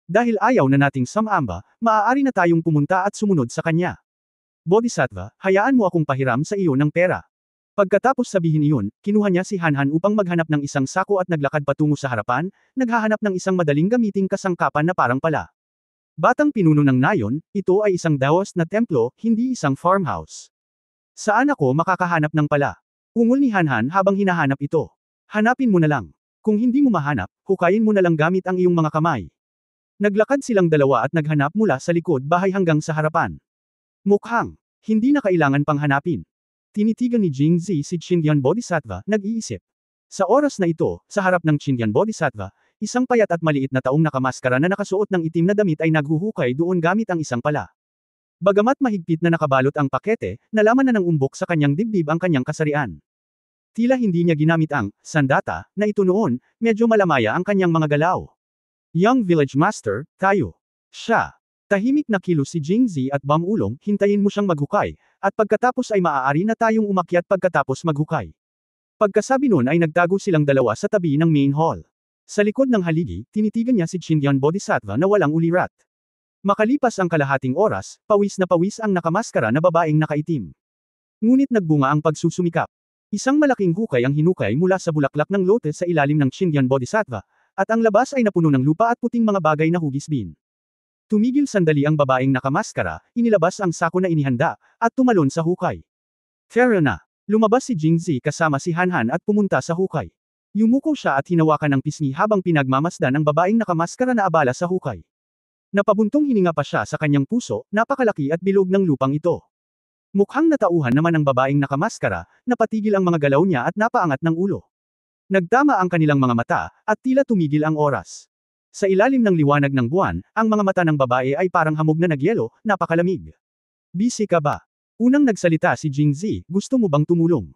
Dahil ayaw na nating samamba, maaari na tayong pumunta at sumunod sa kanya. Bodhisattva, hayaan mo akong pahiram sa iyo ng pera. Pagkatapos sabihin iyon, kinuha niya si Han upang maghanap ng isang sako at naglakad patungo sa harapan, naghahanap ng isang madaling gamiting kasangkapan na parang pala. Batang pinuno ng nayon, ito ay isang Daos na templo, hindi isang farmhouse. Saan ako makakahanap ng pala? Ungol ni Han habang hinahanap ito. Hanapin mo na lang. Kung hindi mo mahanap, hukayin mo na lang gamit ang iyong mga kamay. Naglakad silang dalawa at naghanap mula sa likod bahay hanggang sa harapan. Mukhang, hindi na kailangan pang hanapin. Tinitigan ni Jingzi si Qindian Bodhisattva, nag-iisip. Sa oras na ito, sa harap ng Qindian Bodhisattva, isang payat at maliit na taong nakamaskara na nakasuot ng itim na damit ay naghuhukay doon gamit ang isang pala. Bagamat mahigpit na nakabalot ang pakete, nalaman na ng umbok sa kanyang dibdib ang kanyang kasarian. Tila hindi niya ginamit ang sandata na ito noon, medyo malamaya ang kanyang mga galaw. Young Village Master, tayo. Siya. Tahimik na kilos si Jingzi at Bamulong, hintayin mo siyang maghukay, at pagkatapos ay maaari na tayong umakyat pagkatapos maghukay. Pagkasabi nun ay nagtago silang dalawa sa tabi ng main hall. Sa likod ng haligi, tinitigan niya si Qindian Bodhisattva na walang ulirat. Makalipas ang kalahating oras, pawis na pawis ang nakamaskara na babaeng nakaitim. Ngunit nagbunga ang pagsusumikap. Isang malaking hukay ang hinukay mula sa bulaklak ng lotus sa ilalim ng Qindian Bodhisattva, at ang labas ay napuno ng lupa at puting mga bagay na hugis bin. Tumigil sandali ang babaeng nakamaskara, inilabas ang sako na inihanda, at tumalon sa hukay. Tara na! Lumabas si Jingzi kasama si Han at pumunta sa hukay. Yumuko siya at hinawakan ng pisngi habang pinagmamasdan ang babaeng nakamaskara na abala sa hukay. Napabuntong hininga pa siya sa kanyang puso, napakalaki at bilog ng lupang ito. Mukhang natauhan naman ang babaeng nakamaskara, napatigil ang mga galaw niya at napaangat ng ulo. Nagtama ang kanilang mga mata, at tila tumigil ang oras. Sa ilalim ng liwanag ng buwan, ang mga mata ng babae ay parang hamog na nagyelo, napakalamig. Busy ka ba? Unang nagsalita si Jingzi, gusto mo bang tumulong?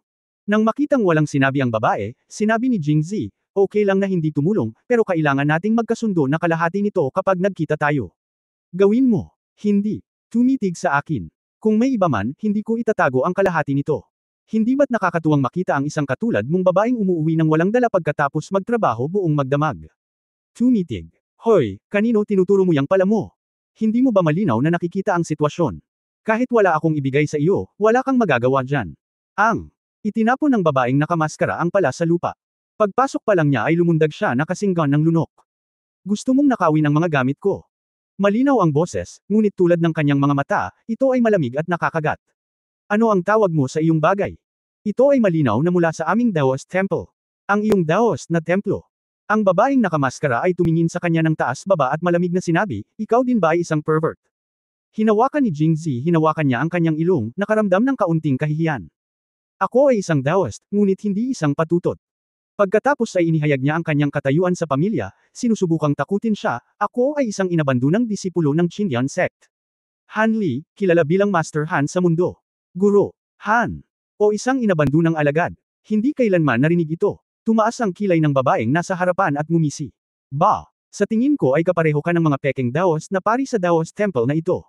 Nang makitang walang sinabi ang babae, sinabi ni Jingzi, okay lang na hindi tumulong, pero kailangan nating magkasundo na kalahati nito kapag nagkita tayo. Gawin mo. Hindi. Tumitig sa akin. Kung may iba man, hindi ko itatago ang kalahati nito. Hindi ba't nakakatuwang makita ang isang katulad mong babaeng umuuwi ng walang dala pagkatapos magtrabaho buong magdamag? Tumitig. Hoy, kanino tinuturo mo yang pala mo? Hindi mo ba malinaw na nakikita ang sitwasyon? Kahit wala akong ibigay sa iyo, wala kang magagawa dyan. Itinapon ng babaeng nakamaskara ang pala sa lupa. Pagpasok pa lang niya ay lumundag siya na kasinggan ng lunok. Gusto mong nakawin ang mga gamit ko. Malinaw ang boses, ngunit tulad ng kanyang mga mata, ito ay malamig at nakakagat. Ano ang tawag mo sa iyong bagay? Ito ay malinaw na mula sa aming Daoist Temple. Ang iyong Daoist na templo. Ang babaeng nakamaskara ay tumingin sa kanya ng taas-baba at malamig na sinabi, ikaw din ba ay isang pervert? Hinawakan ni Jingzi, hinawakan niya ang kanyang ilong, nakaramdam ng kaunting kahihiyan. Ako ay isang Daoist, ngunit hindi isang patutot. Pagkatapos ay inihayag niya ang kanyang katayuan sa pamilya, sinusubukang takutin siya, ako ay isang inabandunang disipulo ng Qinyan sect. Han Li, kilala bilang Master Han sa mundo. Guro, Han. O isang inabandunang alagad. Hindi kailanman narinig ito. Tumaas ang kilay ng babaeng nasa harapan at ngumisi. Ba, sa tingin ko ay kapareho ka ng mga peking Daoist na pari sa Daoist Temple na ito.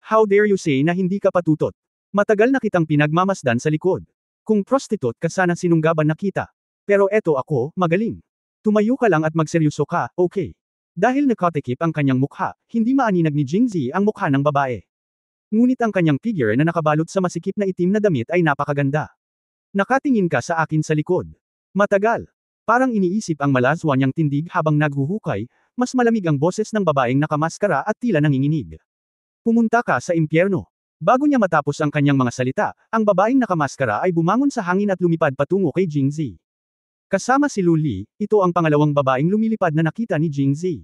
How dare you say na hindi ka patutot? Matagal na kitang pinagmamasdan sa likod. Kung prostitute ka sana sinunggaban na kita. Pero eto ako, magaling. Tumayo ka lang at magseryoso ka, okay. Dahil nakatikip ang kanyang mukha, hindi maaninag ni Jingzi ang mukha ng babae. Ngunit ang kanyang figure na nakabalot sa masikip na itim na damit ay napakaganda. Nakatingin ka sa akin sa likod. Matagal. Parang iniisip ang malaswa niyang tindig habang naghuhukay, mas malamig ang boses ng babaeng nakamaskara at tila nanginginig. Pumunta ka sa impyerno. Bago niya matapos ang kanyang mga salita, ang babaeng nakamaskara ay bumangon sa hangin at lumipad patungo kay Jingzi. Kasama si Lu Li, ito ang pangalawang babaeng lumilipad na nakita ni Jingzi.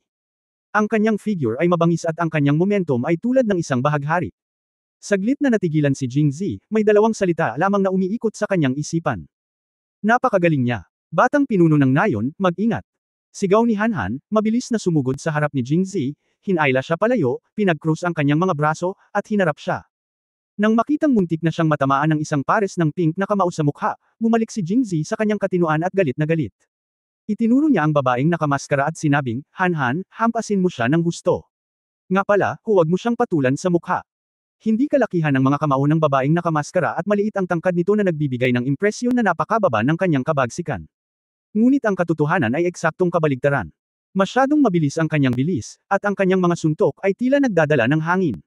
Ang kanyang figure ay mabangis at ang kanyang momentum ay tulad ng isang bahaghari. Saglit na natigilan si Jingzi, may dalawang salita lamang na umiikot sa kanyang isipan. Napakagaling niya. Batang pinuno ng nayon, mag-ingat. Sigaw ni Hanhan, mabilis na sumugod sa harap ni Jingzi, hinayla siya palayo, pinag-cross ang kanyang mga braso, at hinarap siya. Nang makitang muntik na siyang matamaan ng isang pares ng pink na kamao sa mukha, bumalik si Jingzi sa kanyang katinuan at galit na galit. Itinuro niya ang babaeng nakamaskara at sinabing, Han, hampasin mo siya ng husto. Nga pala, huwag mo siyang patulan sa mukha. Hindi kalakihan ng mga kamao ng babaeng nakamaskara at maliit ang tangkad nito na nagbibigay ng impresyon na napakababa ng kanyang kabagsikan. Ngunit ang katotohanan ay eksaktong kabaligtaran. Masyadong mabilis ang kanyang bilis, at ang kanyang mga suntok ay tila nagdadala ng hangin.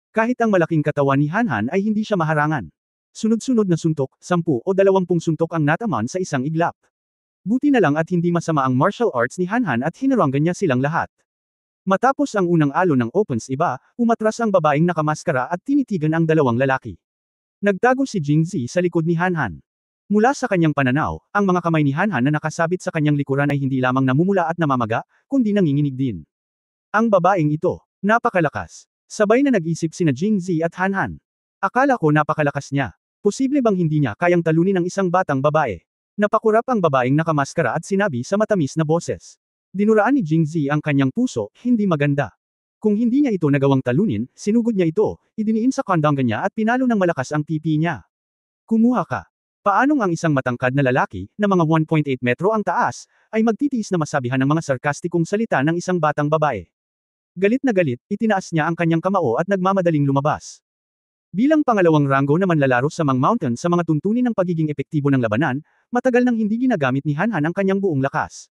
Kahit ang malaking katawan ni Hanhan ay hindi siya maharangan. Sunod-sunod na suntok, 10 o 20 suntok ang nataman sa isang iglap. Buti na lang at hindi masama ang martial arts ni Hanhan at hinaranggan niya silang lahat. Matapos ang unang alon ng opens iba, umatras ang babaeng nakamaskara at tinitigan ang dalawang lalaki. Nagtago si Jingzi sa likod ni Hanhan. Mula sa kanyang pananaw, ang mga kamay ni Hanhan na nakasabit sa kanyang likuran ay hindi lamang namumula at namamaga, kundi nanginginig din. Ang babaeng ito, napakalakas. Sabay na nag-isip sina Jingzi at Hanhan. Akala ko napakalakas niya. Posible bang hindi niya kayang talunin ang isang batang babae? Napakurap ang babaeng nakamaskara at sinabi sa matamis na boses. Dinuraan ni Jingzi ang kanyang puso, hindi maganda. Kung hindi niya ito nagawang talunin, sinugod niya ito, idiniin sa kondanga niya at pinalo ng malakas ang pipi niya. Kumuha ka. Paanong ang isang matangkad na lalaki, na mga 1.8 metro ang taas, ay magtitiis na masabihan ng mga sarkastikong salita ng isang batang babae? Galit na galit, itinaas niya ang kanyang kamao at nagmamadaling lumabas. Bilang pangalawang ranggo na manlalaro sa Mang Mountain sa mga tuntunin ng pagiging epektibo ng labanan, matagal nang hindi ginagamit ni Hanhan ang kanyang buong lakas.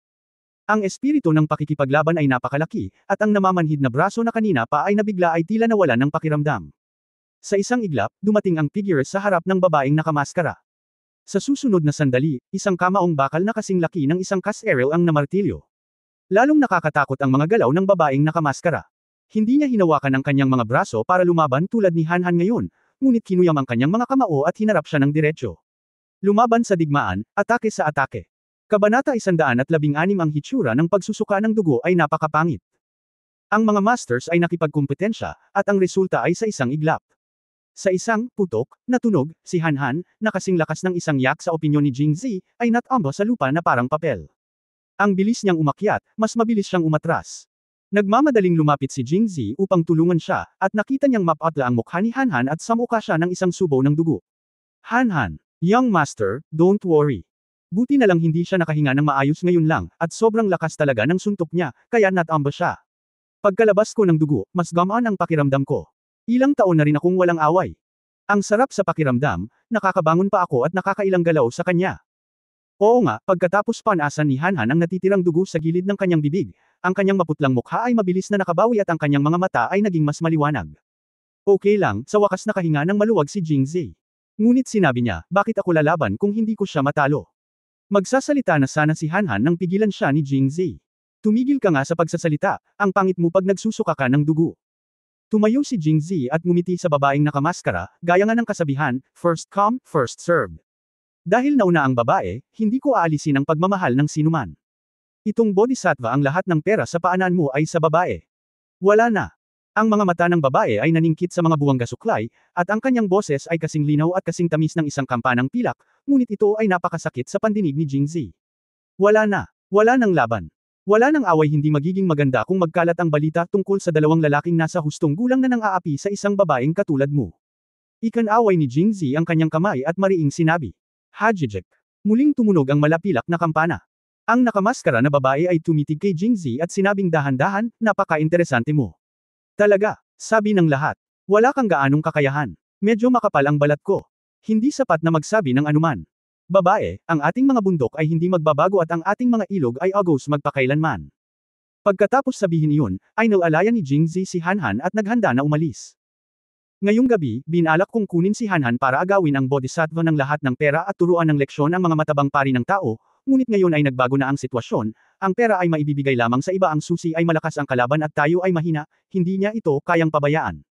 Ang espiritu ng pakikipaglaban ay napakalaki, at ang namamanhid na braso na kanina pa ay nabigla ay tila nawalan ng pakiramdam. Sa isang iglap, dumating ang figure sa harap ng babaeng nakamaskara. Sa susunod na sandali, isang kamaong bakal na kasing laki ng isang cast arrow ang namartilyo. Lalong nakakatakot ang mga galaw ng babaeng nakamaskara. Hindi niya hinawakan ang kanyang mga braso para lumaban tulad ni Hanhan ngayon, ngunit kinuyam ang kanyang mga kamao at hinarap siya ng diretsyo. Lumaban sa digmaan, atake sa atake. Kabanata 116 ang hitsura ng pagsusuka ng dugo ay napakapangit. Ang mga masters ay nakipagkumpetensya, at ang resulta ay sa isang iglap. Sa isang putok na tunog, si Han Han, na kasing lakas ng isang yak sa opinyon ni Jingzi, ay natumba sa lupa na parang papel. Ang bilis niyang umakyat, mas mabilis siyang umatras. Nagmamadaling lumapit si Jingzi upang tulungan siya, at nakita niyang mapatla ang mukha ni Han Han at samuka siya ng isang subo ng dugo. Han Han, young master, don't worry. Buti na lang hindi siya nakahinga ng maayos ngayon lang, at sobrang lakas talaga ng suntok niya, kaya natumba siya. Pagkalabas ko ng dugo, mas gamaan ang pakiramdam ko. Ilang taon na rin akong walang away. Ang sarap sa pakiramdam, nakakabangon pa ako at nakakailang galaw sa kanya. Oo nga, pagkatapos panasan ni Han Han ang natitirang dugo sa gilid ng kanyang bibig, ang kanyang maputlang mukha ay mabilis na nakabawi at ang kanyang mga mata ay naging mas maliwanag. Okay lang, sa wakas nakahinga ng maluwag si Jingzi. Ngunit sinabi niya, bakit ako lalaban kung hindi ko siya matalo? Magsasalita na sana si Han Han nang pigilan siya ni Jingzi. Tumigil ka nga sa pagsasalita, ang pangit mo pag nagsusuka ka ng dugo. Tumayo si Jingzi at ngumiti sa babaeng nakamaskara, gaya nga ng kasabihan, first come, first served. Dahil nauna ang babae, hindi ko aalisin ang pagmamahal ng sinuman. Itong bodhisattva ang lahat ng pera sa paanan mo ay sa babae. Wala na. Ang mga mata ng babae ay naningkit sa mga buwang gasuklay, at ang kanyang boses ay kasing linaw at kasing tamis ng isang kampanang pilak, ngunit ito ay napakasakit sa pandinig ni Jingzi. Wala na. Wala nang laban. Wala nang away, hindi magiging maganda kung magkalat ang balita tungkol sa dalawang lalaking nasa hustong gulang na nang-aapi sa isang babaeng katulad mo. Ikan-away ni Jingzi ang kanyang kamay at mariing sinabi. Hajijek. Muling tumunog ang malapilak na kampana. Ang nakamaskara na babae ay tumitig kay Jingzi at sinabing dahan-dahan, napaka-interesante mo. Talaga, sabi ng lahat. Wala kang gaanong kakayahan. Medyo makapal ang balat ko. Hindi sapat na magsabi ng anuman. Babae, ang ating mga bundok ay hindi magbabago at ang ating mga ilog ay agos magpakailanman. Pagkatapos sabihin iyon, ay naalaya ni Jingzi si Han Han at naghanda na umalis. Ngayong gabi, binalak kong kunin si Han Han para agawin ang bodhisattva ng lahat ng pera at turuan ng leksyon ang mga matabang pari ng tao, ngunit ngayon ay nagbago na ang sitwasyon, ang pera ay maibibigay lamang sa iba, ang susi ay malakas ang kalaban at tayo ay mahina, hindi niya ito kayang pabayaan.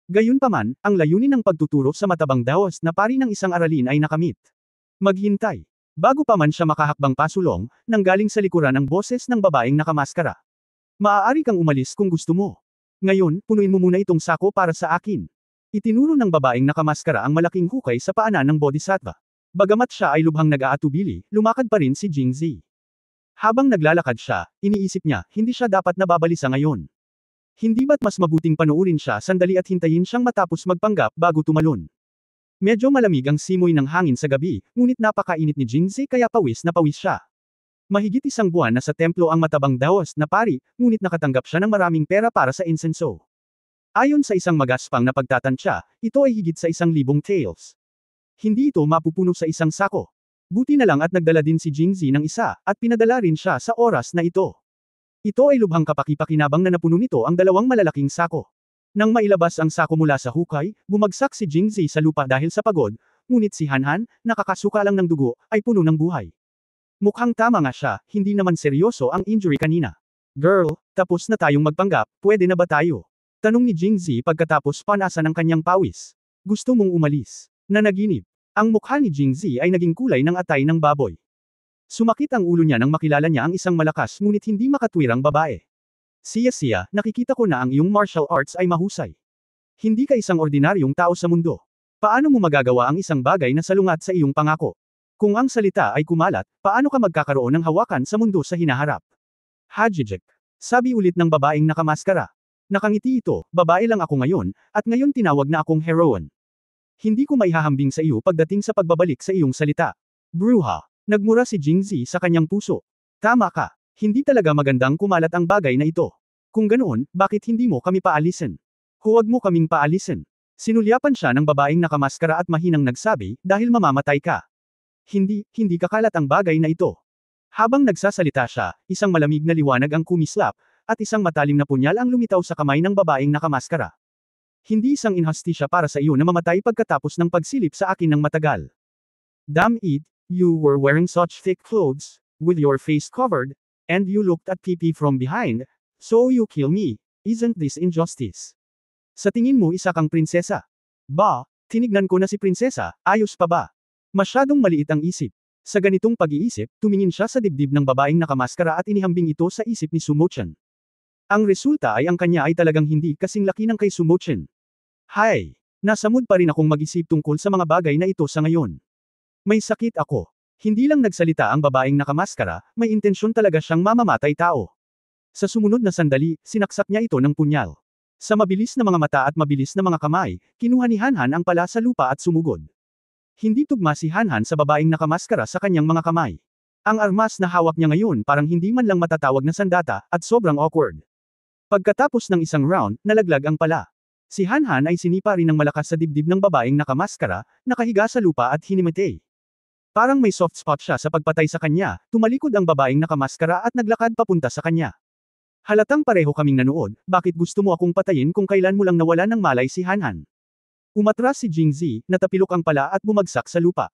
Gayunpaman, ang layunin ng pagtuturo sa matabang dawas na pari ng isang aralin ay nakamit. Maghintay. Bago pa man siya makahakbang pasulong, nanggaling sa likuran ang boses ng babaeng nakamaskara. Maaari kang umalis kung gusto mo. Ngayon, punuin mo muna itong sako para sa akin. Itinuro ng babaeng nakamaskara ang malaking hukay sa paanan ng bodhisattva. Bagamat siya ay lubhang nag-aatubili, lumakad pa rin si Jingzi. Habang naglalakad siya, iniisip niya, hindi siya dapat nababalisa ngayon. Hindi ba't mas mabuting panuurin siya sandali at hintayin siyang matapos magpanggap bago tumalon? Medyo malamig ang simoy ng hangin sa gabi, ngunit napakainit ni Jingzi kaya pawis na pawis siya. Mahigit isang buwan na sa templo ang matabang dawas na pari, ngunit nakatanggap siya ng maraming pera para sa insenso. Ayon sa isang magaspang na pagtatansya, ito ay higit sa 1,000 taels. Hindi ito mapupuno sa isang sako. Buti na lang at nagdala din si Jingzi ng isa, at pinadala rin siya sa oras na ito. Ito ay lubhang kapaki-pakinabang na napuno nito ang dalawang malalaking sako. Nang mailabas ang sako mula sa hukay, bumagsak si Jingzi sa lupa dahil sa pagod, ngunit si Han Han, nakakasuka lang ng dugo, ay puno ng buhay. Mukhang tama nga siya, hindi naman seryoso ang injury kanina. Girl, tapos na tayong magpanggap, pwede na ba tayo? Tanong ni Jingzi pagkatapos panasan ang kanyang pawis. Gusto mong umalis? Nanaginip. Ang mukha ni Jingzi ay naging kulay ng atay ng baboy. Sumakit ang ulo niya nang makilala niya ang isang malakas ngunit hindi makatwirang babae. Siya, nakikita ko na ang iyong martial arts ay mahusay. Hindi ka isang ordinaryong tao sa mundo. Paano mo magagawa ang isang bagay na salungat sa iyong pangako? Kung ang salita ay kumalat, paano ka magkakaroon ng hawakan sa mundo sa hinaharap? Hajijek. Sabi ulit ng babaeng nakamaskara. Nakangiti ito, babae lang ako ngayon, at ngayon tinawag na akong heroine. Hindi ko maihahambing sa iyo pagdating sa pagbabalik sa iyong salita. Bruha. Nagmura si Jingzi sa kanyang puso. Tama ka. Hindi talaga magandang kumalat ang bagay na ito. Kung ganoon, bakit hindi mo kami paalisin? Huwag mo kaming paalisin. Sinulyapan siya ng babaeng nakamaskara at mahinang nagsabi, dahil mamamatay ka. Hindi kakalat ang bagay na ito. Habang nagsasalita siya, isang malamig na liwanag ang kumislap, at isang matalim na punyal ang lumitaw sa kamay ng babaeng nakamaskara. Hindi isang inhustisya para sa iyo na mamatay pagkatapos ng pagsilip sa akin ng matagal. Damn it, you were wearing such thick clothes, with your face covered, and you looked at PP from behind, so you kill me. Isn't this injustice? Sa tingin mo isa kang prinsesa? Ba, tinignan ko na si prinsesa, ayos pa ba? Masyadong maliit ang isip. Sa ganitong pag-iisip, tumingin siya sa dibdib ng babaeng nakamaskara at inihambing ito sa isip ni Sumochan. Ang resulta ay ang kanya ay talagang hindi kasing laki ng kay Sumochin. Hay! Nasa mood pa rin akong mag-isip tungkol sa mga bagay na ito sa ngayon. May sakit ako. Hindi lang nagsalita ang babaeng nakamaskara, may intensyon talaga siyang mamamatay tao. Sa sumunod na sandali, sinaksak niya ito ng punyal. Sa mabilis na mga mata at mabilis na mga kamay, kinuha ni Hanhan ang pala sa lupa at sumugod. Hindi tugma si Hanhan sa babaeng nakamaskara sa kanyang mga kamay. Ang armas na hawak niya ngayon parang hindi man lang matatawag na sandata, at sobrang awkward. Pagkatapos ng isang round, nalaglag ang pala. Si Hanhan ay sinipa rin ng malakas sa dibdib ng babaeng nakamaskara, nakahiga sa lupa at hinimatay. Parang may soft spot siya sa pagpatay sa kanya, tumalikod ang babaeng nakamaskara at naglakad papunta sa kanya. Halatang pareho kaming nanood, bakit gusto mo akong patayin kung kailan mo lang nawala ng malay si Hanhan? Umatras si Jingzi, natapilok ang pala at bumagsak sa lupa.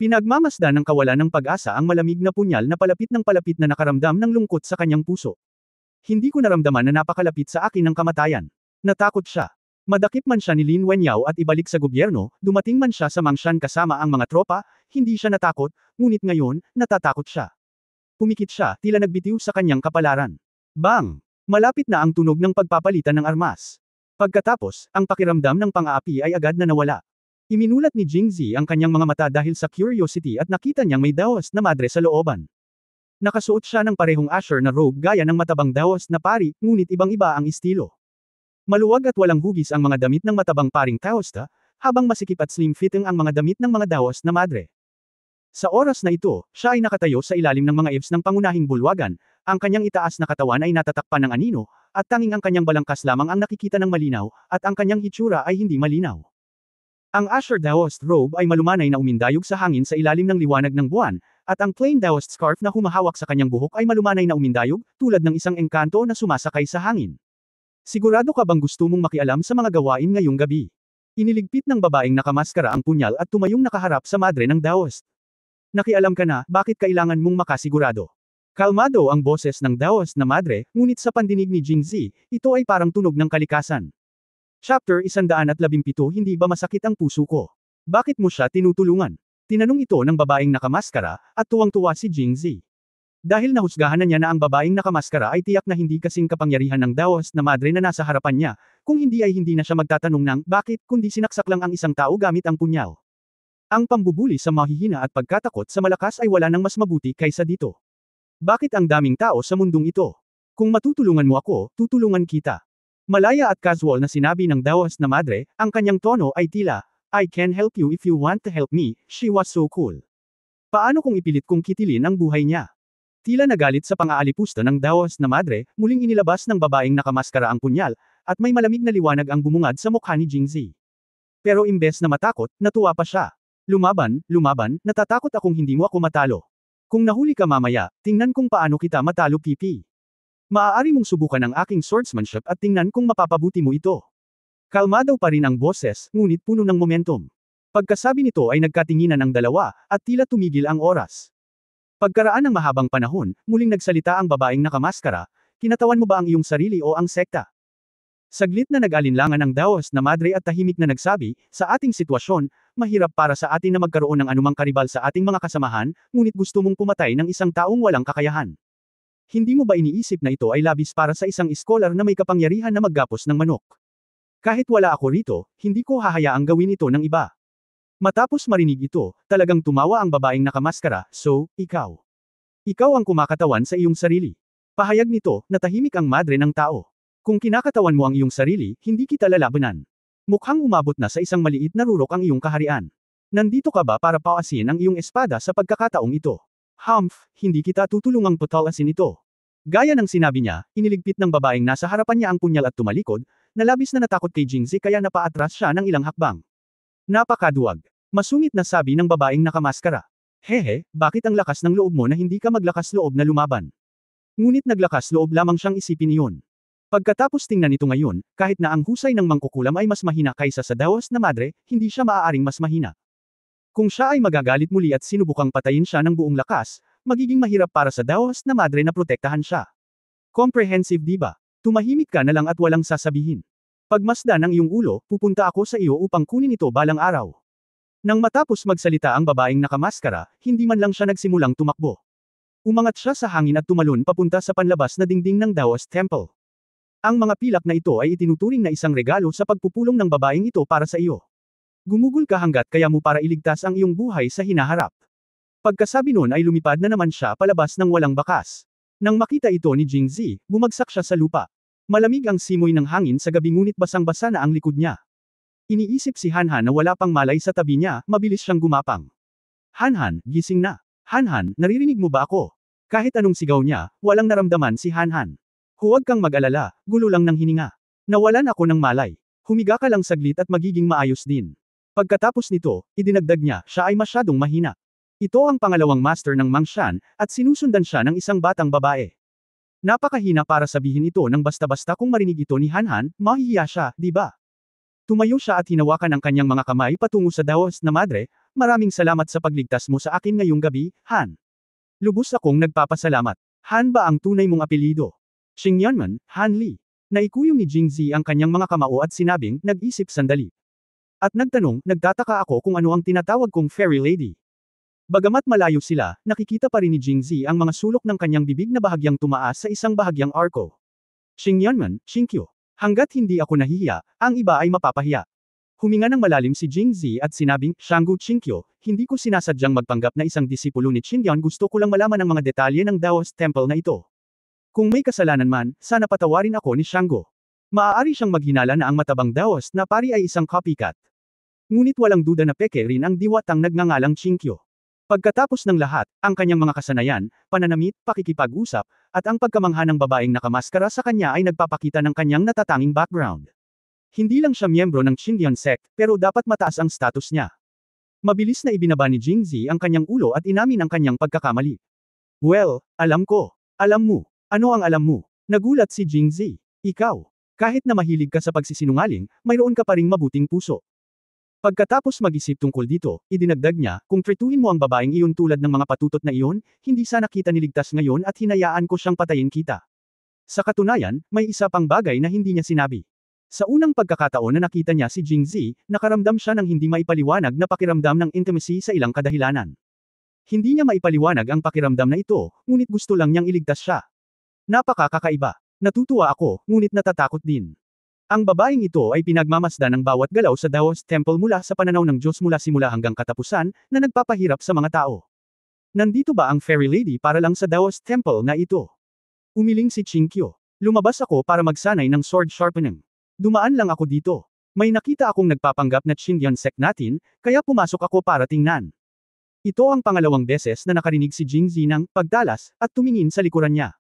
Pinagmamasdan ng kawalan ng pag-asa ang malamig na punyal na palapit na nakaramdam ng lungkot sa kanyang puso. Hindi ko naramdaman na napakalapit sa akin ng kamatayan. Natakot siya. Madakip man siya ni Lin Wenyao at ibalik sa gobyerno, dumating man siya sa Mangshan kasama ang mga tropa, hindi siya natakot, ngunit ngayon, natatakot siya. Pumikit siya, tila nagbitiw sa kanyang kapalaran. Bang! Malapit na ang tunog ng pagpapalitan ng armas. Pagkatapos, ang pakiramdam ng pang-aapi ay agad na nawala. Iminulat ni Jingzi ang kanyang mga mata dahil sa curiosity at nakita niyang may dawas na madre sa looban. Nakasuot siya ng parehong asher na robe gaya ng matabang dawas na pari, ngunit ibang-iba ang estilo. Maluwag at walang hugis ang mga damit ng matabang paring Taoista, habang masikip at slim-fitting ang mga damit ng mga dawas na madre. Sa oras na ito, siya ay nakatayo sa ilalim ng mga eaves ng pangunahing bulwagan, ang kanyang itaas na katawan ay natatakpan ng anino, at tanging ang kanyang balangkas lamang ang nakikita ng malinaw, at ang kanyang hitsura ay hindi malinaw. Ang Asher Daoist robe ay malumanay na umindayog sa hangin sa ilalim ng liwanag ng buwan, at ang plain Daoist scarf na humahawak sa kanyang buhok ay malumanay na umindayog, tulad ng isang engkanto na sumasakay sa hangin. Sigurado ka bang gusto mong makialam sa mga gawain ngayong gabi? Iniligpit ng babaeng nakamaskara ang punyal at tumayong nakaharap sa madre ng Daoist. Nakialam ka na, bakit kailangan mong makasigurado? Kalmado ang boses ng Daoist na madre, ngunit sa pandinig ni Jingzi, ito ay parang tunog ng kalikasan. Chapter 117 Hindi ba masakit ang puso ko? Bakit mo siya tinutulungan? Tinanong ito ng babaeng nakamaskara, at tuwang-tuwa si Jingzi. Dahil nahusgahan na niya na ang babaeng nakamaskara ay tiyak na hindi kasing kapangyarihan ng Daoist na madre na nasa harapan niya, kung hindi ay hindi na siya magtatanong ng bakit kundi sinaksak lang ang isang tao gamit ang punyal. Ang pambubuli sa mahihina at pagkatakot sa malakas ay wala nang mas mabuti kaysa dito. Bakit ang daming tao sa mundong ito? Kung matutulungan mo ako, tutulungan kita. Malaya at casual na sinabi ng Daoist na madre, ang kanyang tono ay tila, I can help you if you want to help me, she was so cool. Paano kung ipilit kong kitilin ang buhay niya? Tila nagalit sa pang-aalipusta ng Daoist na madre, muling inilabas ng babaeng nakamaskara ang punyal, at may malamig na liwanag ang bumungad sa mukha ni Jingzi. Pero imbes na matakot, natuwa pa siya. Lumaban, natatakot akong hindi mo ako matalo. Kung nahuli ka mamaya, tingnan kung paano kita matalo pipi. Maaari mong subukan ang aking swordsmanship at tingnan kung mapapabuti mo ito. Kalmado pa rin ang boses, ngunit puno ng momentum. Pagkasabi nito ay nagkatinginan ang dalawa, at tila tumigil ang oras. Pagkaraan ng mahabang panahon, muling nagsalita ang babaeng nakamaskara, kinatawan mo ba ang iyong sarili o ang sekta? Saglit na nag-alinlangan ang Daoist na madre at tahimik na nagsabi, sa ating sitwasyon, mahirap para sa atin na magkaroon ng anumang karibal sa ating mga kasamahan, ngunit gusto mong pumatay ng isang taong walang kakayahan. Hindi mo ba iniisip na ito ay labis para sa isang iskolar na may kapangyarihan na maggapos ng manok? Kahit wala ako rito, hindi ko hahayaang gawin ito ng iba. Matapos marinig ito, talagang tumawa ang babaeng nakamaskara, so, ikaw. Ikaw ang kumakatawan sa iyong sarili. Pahayag nito, natahimik ang madre ng tao. Kung kinakatawan mo ang iyong sarili, hindi kita lalabanan. Mukhang umabot na sa isang maliit na rurok ang iyong kaharian. Nandito ka ba para pawasin ang iyong espada sa pagkakataong ito? Humph, hindi kita tutulungang patalasin ito. Gaya ng sinabi niya, iniligpit ng babaeng nasa harapan niya ang punyal at tumalikod, na labis na natakot kay Jingzi kaya napaatras siya ng ilang hakbang. Napakaduwag. Masungit na sabi ng babaeng nakamaskara. Hehe, bakit ang lakas ng loob mo na hindi ka maglakas loob na lumaban? Ngunit naglakas loob lamang siyang isipin iyon. Pagkatapos tingnan ito ngayon, kahit na ang husay ng mangkukulam ay mas mahina kaysa sa Daoist na madre, hindi siya maaaring mas mahina. Kung siya ay magagalit muli at sinubukang patayin siya ng buong lakas, magiging mahirap para sa Daoist na madre na protektahan siya. Comprehensive diba? Tumahimik ka na lang at walang sasabihin. Pagmasdan ng iyong ulo, pupunta ako sa iyo upang kunin ito balang araw. Nang matapos magsalita ang babaeng nakamaskara, hindi man lang siya nagsimulang tumakbo. Umangat siya sa hangin at tumalon papunta sa panlabas na dingding ng Daoist Temple. Ang mga pilak na ito ay itinuturing na isang regalo sa pagpupulong ng babaeng ito para sa iyo. Gumugol ka hanggat kaya mo para iligtas ang iyong buhay sa hinaharap. Pagkasabi nun ay lumipad na naman siya palabas ng walang bakas. Nang makita ito ni Jingzi, bumagsak siya sa lupa. Malamig ang simoy ng hangin sa gabi ngunit basang-basa na ang likod niya. Iniisip si Hanhan na wala pang malay sa tabi niya, mabilis siyang gumapang. Hanhan, gising na. Hanhan, naririnig mo ba ako? Kahit anong sigaw niya, walang naramdaman si Hanhan. Huwag kang mag-alala, gulo lang ng hininga. Nawalan ako ng malay. Humiga ka lang saglit at magiging maayos din. Pagkatapos nito, idinagdag niya, siya ay masyadong mahina. Ito ang pangalawang master ng Mangshan, at sinusundan siya ng isang batang babae. Napakahina para sabihin ito ng basta-basta kung marinig ito ni Hanhan, mahihiya siya, di ba? Tumayo siya at hinawakan ang kanyang mga kamay patungo sa Daos na madre, maraming salamat sa pagligtas mo sa akin ngayong gabi, Han. Lubos akong nagpapasalamat. Han ba ang tunay mong apelyido? Xingyanman, Han Li. Naikuyong ni Jingzi ang kanyang mga kamao at sinabing, nag-isip sandali. At nagtanong, nagtataka ako kung ano ang tinatawag kong fairy lady. Bagamat malayo sila, nakikita pa rin ni Jingzi ang mga sulok ng kanyang bibig na bahagyang tumaas sa isang bahagyang arko. Xingyanman, Xingqiu. Hanggat hindi ako nahihiya, ang iba ay mapapahiya. Huminga ng malalim si Jingzi at sinabing, Shanggu Xingqiu, hindi ko sinasadyang magpanggap na isang disipulo ni Qingyan, gusto ko lang malaman ang mga detalye ng Daos Temple na ito. Kung may kasalanan man, sana patawarin ako ni Shanggu. Maaari siyang maghinala na ang matabang Daos na pari ay isang copycat. Ngunit walang duda na peke rin ang diwatang nagngangalang Xingqiu. Pagkatapos ng lahat, ang kanyang mga kasanayan, pananamit, pakikipag-usap, at ang pagkamangha ng babaeng nakamaskara sa kanya ay nagpapakita ng kanyang natatanging background. Hindi lang siya miyembro ng Qingyan sect, pero dapat mataas ang status niya. Mabilis na ibinaba ni Jingzi ang kanyang ulo at inamin ang kanyang pagkakamali. Well, alam ko. Alam mo. Ano ang alam mo? Nagulat si Jingzi. Ikaw. Kahit na mahilig ka sa pagsisinungaling, mayroon ka pa ring mabuting puso. Pagkatapos mag-isip tungkol dito, idinagdag niya, kung tretuhin mo ang babaeng iyon tulad ng mga patutot na iyon, hindi sana kita niligtas ngayon at hinayaan ko siyang patayin kita. Sa katunayan, may isa pang bagay na hindi niya sinabi. Sa unang pagkakataon na nakita niya si Jingzi, nakaramdam siya ng hindi maipaliwanag na pakiramdam ng intimacy sa ilang kadahilanan. Hindi niya maipaliwanag ang pakiramdam na ito, ngunit gusto lang niyang iligtas siya. Napakakaiba. Natutuwa ako, ngunit natatakot din. Ang babaeng ito ay pinagmamasdan ng bawat galaw sa Daos Temple mula sa pananaw ng Diyos mula simula hanggang katapusan, na nagpapahirap sa mga tao. Nandito ba ang fairy lady para lang sa Daos Temple na ito? Umiling si Xingqiu. Lumabas ako para magsanay ng sword sharpening. Dumaan lang ako dito. May nakita akong nagpapanggap na Qingyan sect natin, kaya pumasok ako para tingnan. Ito ang pangalawang beses na nakarinig si Jingzi ng pagtalas at tumingin sa likuran niya.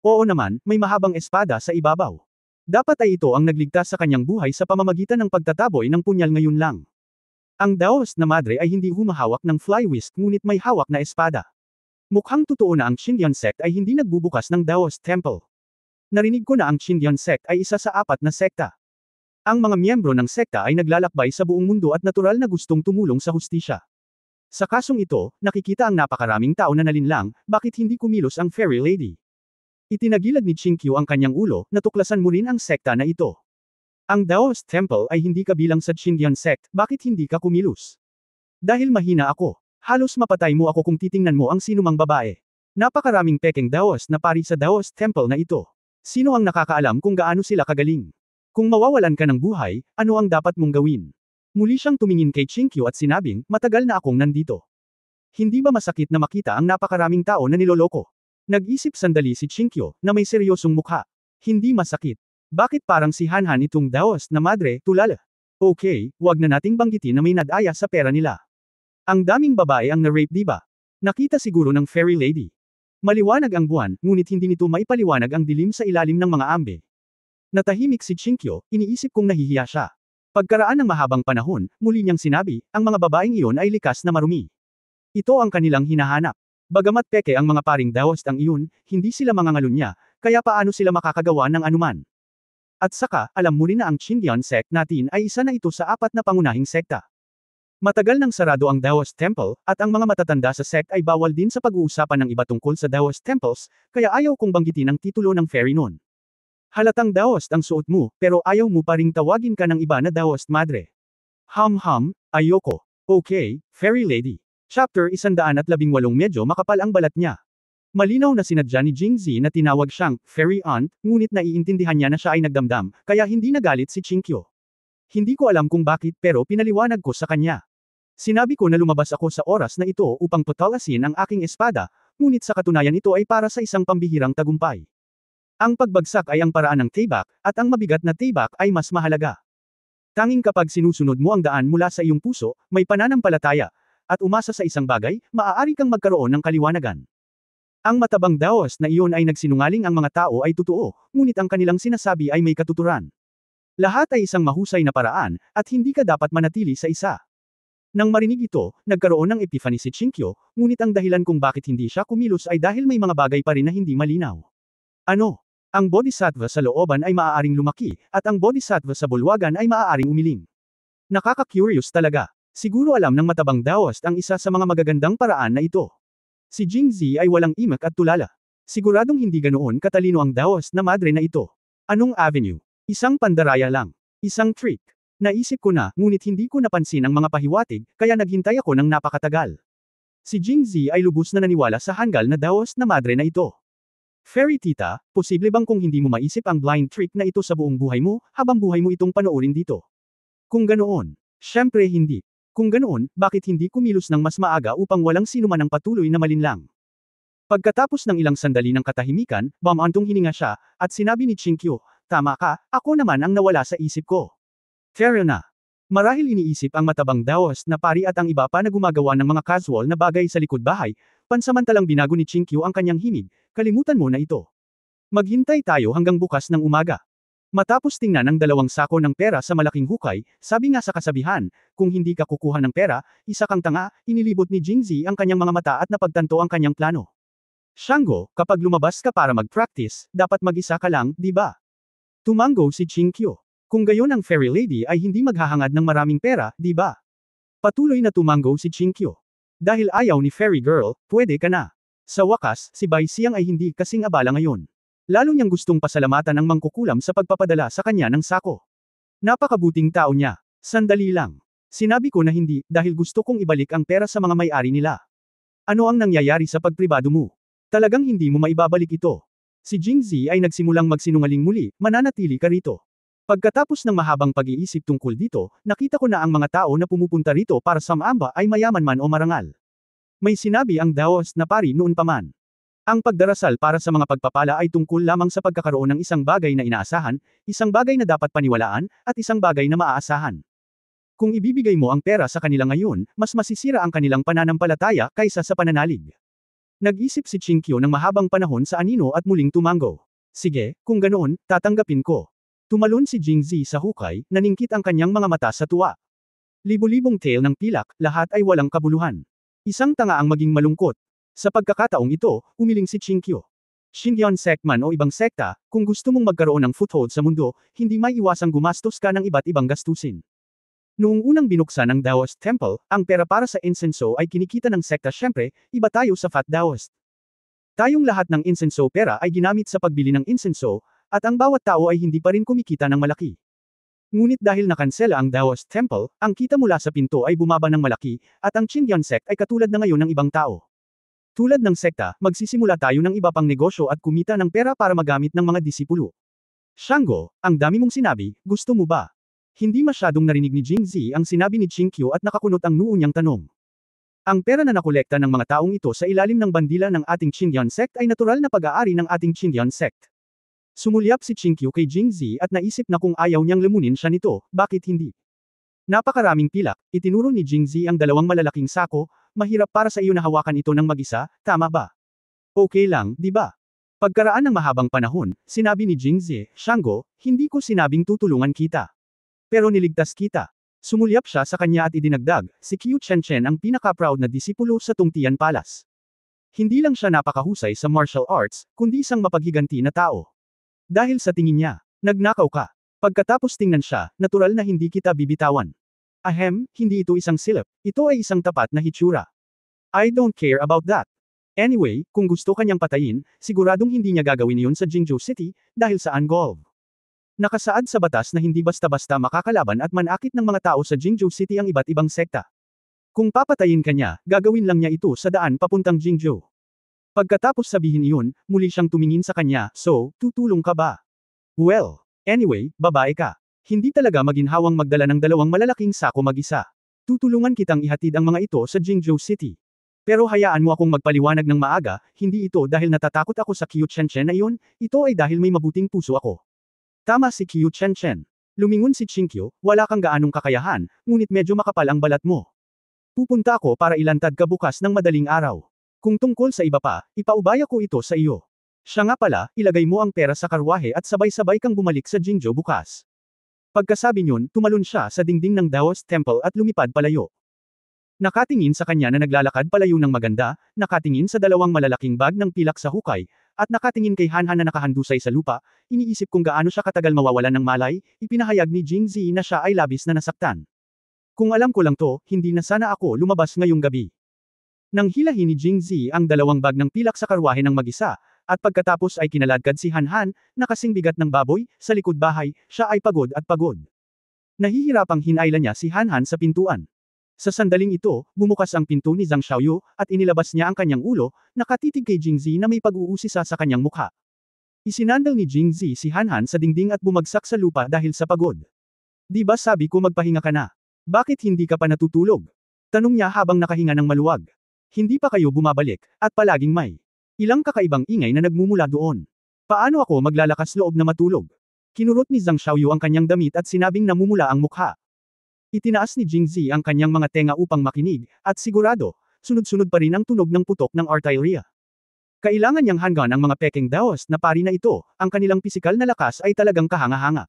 Oo naman, may mahabang espada sa ibabaw. Dapat ay ito ang nagligtas sa kanyang buhay sa pamamagitan ng pagtataboy ng punyal ngayon lang. Ang Daos na madre ay hindi humahawak ng fly whisk ngunit may hawak na espada. Mukhang totoo na ang Qingyan sect ay hindi nagbubukas ng Daos Temple. Narinig ko na ang Qingyan sect ay isa sa 4 na sekta. Ang mga miyembro ng sekta ay naglalakbay sa buong mundo at natural na gustong tumulong sa hustisya. Sa kasong ito, nakikita ang napakaraming tao na nalinlang, bakit hindi kumilos ang fairy lady? Itinagilad ni Xingqiu ang kanyang ulo, natuklasan mo rin ang sekta na ito. Ang Daos Temple ay hindi kabilang sa Qingyan sect, bakit hindi ka kumilos? Dahil mahina ako. Halos mapatay mo ako kung titingnan mo ang sinumang babae. Napakaraming pekeng Daos na pari sa Daos Temple na ito. Sino ang nakakaalam kung gaano sila kagaling? Kung mawawalan ka ng buhay, ano ang dapat mong gawin? Muli siyang tumingin kay Xingqiu at sinabing, matagal na akong nandito. Hindi ba masakit na makita ang napakaraming tao na niloloko? Nag-isip sandali si Xingqiu, na may seryosong mukha. Hindi masakit. Bakit parang si Hanhan itong Daos na madre, tulala? Okay, wag na nating banggitin na may nadaya sa pera nila. Ang daming babae ang na-rape diba? Nakita siguro ng fairy lady. Maliwanag ang buwan, ngunit hindi nito maipaliwanag ang dilim sa ilalim ng mga ambe. Natahimik si Xingqiu, iniisip kong nahihiya siya. Pagkaraan ng mahabang panahon, muli niyang sinabi, ang mga babaeng iyon ay likas na marumi. Ito ang kanilang hinahanap. Bagamat peke ang mga paring Daos ang iyon, hindi sila mangangalunya, kaya paano sila makakagawa ng anuman? At saka, alam mo rin na ang Qingyan sect natin ay isa na ito sa 4 na pangunahing sekta. Matagal nang sarado ang Daos Temple, at ang mga matatanda sa sect ay bawal din sa pag-uusapan ng iba tungkol sa Daos Temples, kaya ayaw kong banggitin ang titulo ng fairy noon. Halatang Daos ang suot mo, pero ayaw mo pa ring tawagin ka ng iba na Daos madre. Ayoko. Okay, fairy lady. Chapter 118 medyo makapal ang balat niya. Malinaw na sinadya ni Jingzi na tinawag siyang fairy aunt, ngunit naiintindihan niya na siya ay nagdamdam, kaya hindi nagalit si Chinkyo. Hindi ko alam kung bakit pero pinaliwanag ko sa kanya. Sinabi ko na lumabas ako sa oras na ito upang patalasin ang aking espada, ngunit sa katunayan ito ay para sa isang pambihirang tagumpay. Ang pagbagsak ay ang paraan ng tibak, at ang mabigat na tibak ay mas mahalaga. Tanging kapag sinusunod mo ang daan mula sa iyong puso, may pananampalataya, at umasa sa isang bagay, maaari kang magkaroon ng kaliwanagan. Ang matabang Daos na iyon ay nagsinungaling ang mga tao ay totoo, ngunit ang kanilang sinasabi ay may katuturan. Lahat ay isang mahusay na paraan, at hindi ka dapat manatili sa isa. Nang marinig ito, nagkaroon ng epiphany si Chinkyo, ngunit ang dahilan kung bakit hindi siya kumilos ay dahil may mga bagay pa rin na hindi malinaw. Ano? Ang bodhisattva sa looban ay maaaring lumaki, at ang bodhisattva sa bulwagan ay maaaring umiling. Nakaka-curious talaga. Siguro alam ng matabang Daoist ang isa sa mga magagandang paraan na ito. Si Jingzi ay walang imak at tulala. Siguradong hindi ganoon katalino ang Daoist na madre na ito. Anong avenue? Isang pandaraya lang. Isang trick. Naisip ko na, ngunit hindi ko napansin ang mga pahiwatig, kaya naghintay ako ng napakatagal. Si Jingzi ay lubos na naniwala sa hanggal na Daoist na madre na ito. Fairy tita, posible bang kung hindi mo maisip ang blind trick na ito sa buong buhay mo, habang buhay mo itong panoorin dito? Kung ganoon, syempre hindi. Kung ganoon, bakit hindi kumilos ng mas maaga upang walang sinuman ang patuloy na malinlang? Pagkatapos ng ilang sandali ng katahimikan, bumantong hininga siya, at sinabi ni Chinkyo, tama ka, ako naman ang nawala sa isip ko. Tara na. Marahil iniisip ang matabang Daoist na pari at ang iba pa na gumagawa ng mga casual na bagay sa likod bahay, pansamantalang binago ni Chinkyo ang kanyang himig, kalimutan mo na ito. Maghintay tayo hanggang bukas ng umaga. Matapos tingnan ang 2 sako ng pera sa malaking hukay, sabi nga sa kasabihan, kung hindi ka kukuha ng pera, isa kang tanga, inilibot ni Jingzi ang kanyang mga mata at napagtanto ang kanyang plano. Shango, kapag lumabas ka para mag-practice, dapat mag-isa ka lang, di ba? Tumango si Chinkyo. Kung gayon ang fairy lady ay hindi maghahangad ng maraming pera, di ba? Patuloy na tumango si Chinkyo. Dahil ayaw ni fairy girl, pwede ka na. Sa wakas, si Bai Xiang ay hindi kasing abala ngayon. Lalo niyang gustong pasalamatan ang mangkukulam sa pagpapadala sa kanya ng sako. Napakabuting tao niya. Sandali lang. Sinabi ko na hindi, dahil gusto kong ibalik ang pera sa mga may-ari nila. Ano ang nangyayari sa pagpribado mo? Talagang hindi mo maibabalik ito. Si Jingzi ay nagsimulang magsinungaling muli, mananatili ka rito. Pagkatapos ng mahabang pag-iisip tungkol dito, nakita ko na ang mga tao na pumupunta rito para sa maamba ay mayaman man o marangal. May sinabi ang Daoist na pari noon pa man. Ang pagdarasal para sa mga pagpapala ay tungkol lamang sa pagkakaroon ng isang bagay na inaasahan, isang bagay na dapat paniwalaan, at isang bagay na maaasahan. Kung ibibigay mo ang pera sa kanila ngayon, mas masisira ang kanilang pananampalataya kaysa sa pananalig. Nag-isip si Chinkyo ng mahabang panahon sa anino at muling tumango. Sige, kung ganoon, tatanggapin ko. Tumalon si Jingzi sa hukay, naningkit ang kanyang mga mata sa tuwa. Libo-libong tail ng pilak, lahat ay walang kabuluhan. Isang tanga ang maging malungkot. Sa pagkakataong ito, umiling si Chinkyo. Shingon sect man o ibang sekta, kung gusto mong magkaroon ng foothold sa mundo, hindi may iwasang gumastos ka ng iba't ibang gastusin. Noong unang binuksan ng Daoist Temple, ang pera para sa insenso ay kinikita ng sekta syempre, iba tayo sa Fat Daoist. Tayong lahat ng insenso pera ay ginamit sa pagbili ng insenso, at ang bawat tao ay hindi pa rin kumikita ng malaki. Ngunit dahil nakansela ang Daoist Temple, ang kita mula sa pinto ay bumaba ng malaki, at ang Shingon sect ay katulad na ngayon ng ibang tao. Tulad ng sekta, magsisimula tayo ng iba pang negosyo at kumita ng pera para magamit ng mga disipulo. Shango, ang dami mong sinabi, gusto mo ba? Hindi masyadong narinig ni Jingzi ang sinabi ni Chinkyo at nakakunot ang noo niyang tanong. Ang pera na nakolekta ng mga taong ito sa ilalim ng bandila ng ating Shingon sect ay natural na pag-aari ng ating Shingon sect. Sumulyap si Chinkyo kay Jingzi at naisip na kung ayaw niyang lamunin siya nito, bakit hindi? Napakaraming pilak, itinuro ni Jingzi ang 2 malalaking sako, mahirap para sa iyo na hawakan ito ng mag-isa, tama ba? Okay lang, di ba? Pagkaraan ng mahabang panahon, sinabi ni Jingzi, Shango, hindi ko sinabing tutulungan kita. Pero niligtas kita. Sumulyap siya sa kanya at idinagdag, si Qiu Chen ang pinaka-proud na disipulo sa Tungtian Palace. Hindi lang siya napakahusay sa martial arts, kundi isang mapaghiganti na tao. Dahil sa tingin niya, nagnakaw ka. Pagkatapos tingnan siya, natural na hindi kita bibitawan. Ahem, hindi ito isang silip, ito ay isang tapat na hitsura. I don't care about that. Anyway, kung gusto kanyang patayin, siguradong hindi niya gagawin iyon sa Jingzhou City, dahil sa Angolv. Nakasaad sa batas na hindi basta-basta makakalaban at manakit ng mga tao sa Jingzhou City ang iba't ibang sekta. Kung papatayin kanya, gagawin lang niya ito sa daan papuntang Jingzhou. Pagkatapos sabihin iyon, muli siyang tumingin sa kanya, so, tutulong ka ba? Well, anyway, babae ka. Hindi talaga maginhawang magdala ng dalawang malalaking sako mag-isa. Tutulungan kitang ihatid ang mga ito sa Jingzhou City. Pero hayaan mo akong magpaliwanag ng maaga, hindi ito dahil natatakot ako sa Qiu Chen na iyon, ito ay dahil may mabuting puso ako. Tama si Qiu Chen. Lumingon si Qingqiu, wala kang gaanong kakayahan, ngunit medyo makapal ang balat mo. Pupunta ako para ilantad ka bukas ng madaling araw. Kung tungkol sa iba pa, ipaubaya ko ito sa iyo. Siya nga pala, ilagay mo ang pera sa karwahe at sabay-sabay kang bumalik sa Jingzhou bukas. Pagkasabi niyon, tumalon siya sa dingding ng Daoist Temple at lumipad palayo. Nakatingin sa kanya na naglalakad palayo ng maganda, nakatingin sa dalawang malalaking bag ng pilak sa hukay, at nakatingin kay Hanhan na nakahandusay sa lupa, iniisip kung gaano siya katagal mawawalan ng malay, ipinahayag ni Jingzi na siya ay labis na nasaktan. Kung alam ko lang to, hindi na sana ako lumabas ngayong gabi. Nang hilahin ni Jingzi ang dalawang bag ng pilak sa karwahe ng mag-isa, at pagkatapos ay kinaladkad si Hanhan, na kasing bigat ng baboy, sa likod bahay, siya ay pagod at pagod. Nahihirapang hinailan niya si Hanhan sa pintuan. Sa sandaling ito, bumukas ang pinto ni Zhang Xiaoyu, at inilabas niya ang kanyang ulo, nakatitig kay Jingzi na may pag-uusisa sa kanyang mukha. Isinandal ni Jingzi si Hanhan sa dingding at bumagsak sa lupa dahil sa pagod. Di ba sabi ko magpahinga ka na? Bakit hindi ka pa natutulog? Tanong niya habang nakahinga ng maluwag. Hindi pa kayo bumabalik, at palaging may ilang kakaibang ingay na nagmumula doon. Paano ako maglalakas loob na matulog? Kinurot ni Zhang Xiaoyu ang kanyang damit at sinabing namumula ang mukha. Itinaas ni Jingzi ang kanyang mga tenga upang makinig, at sigurado, sunod-sunod pa rin ang tunog ng putok ng artillery. Kailangan niyang hanggan ang mga peking Daoist na pari na ito, ang kanilang pisikal na lakas ay talagang kahanga-hanga.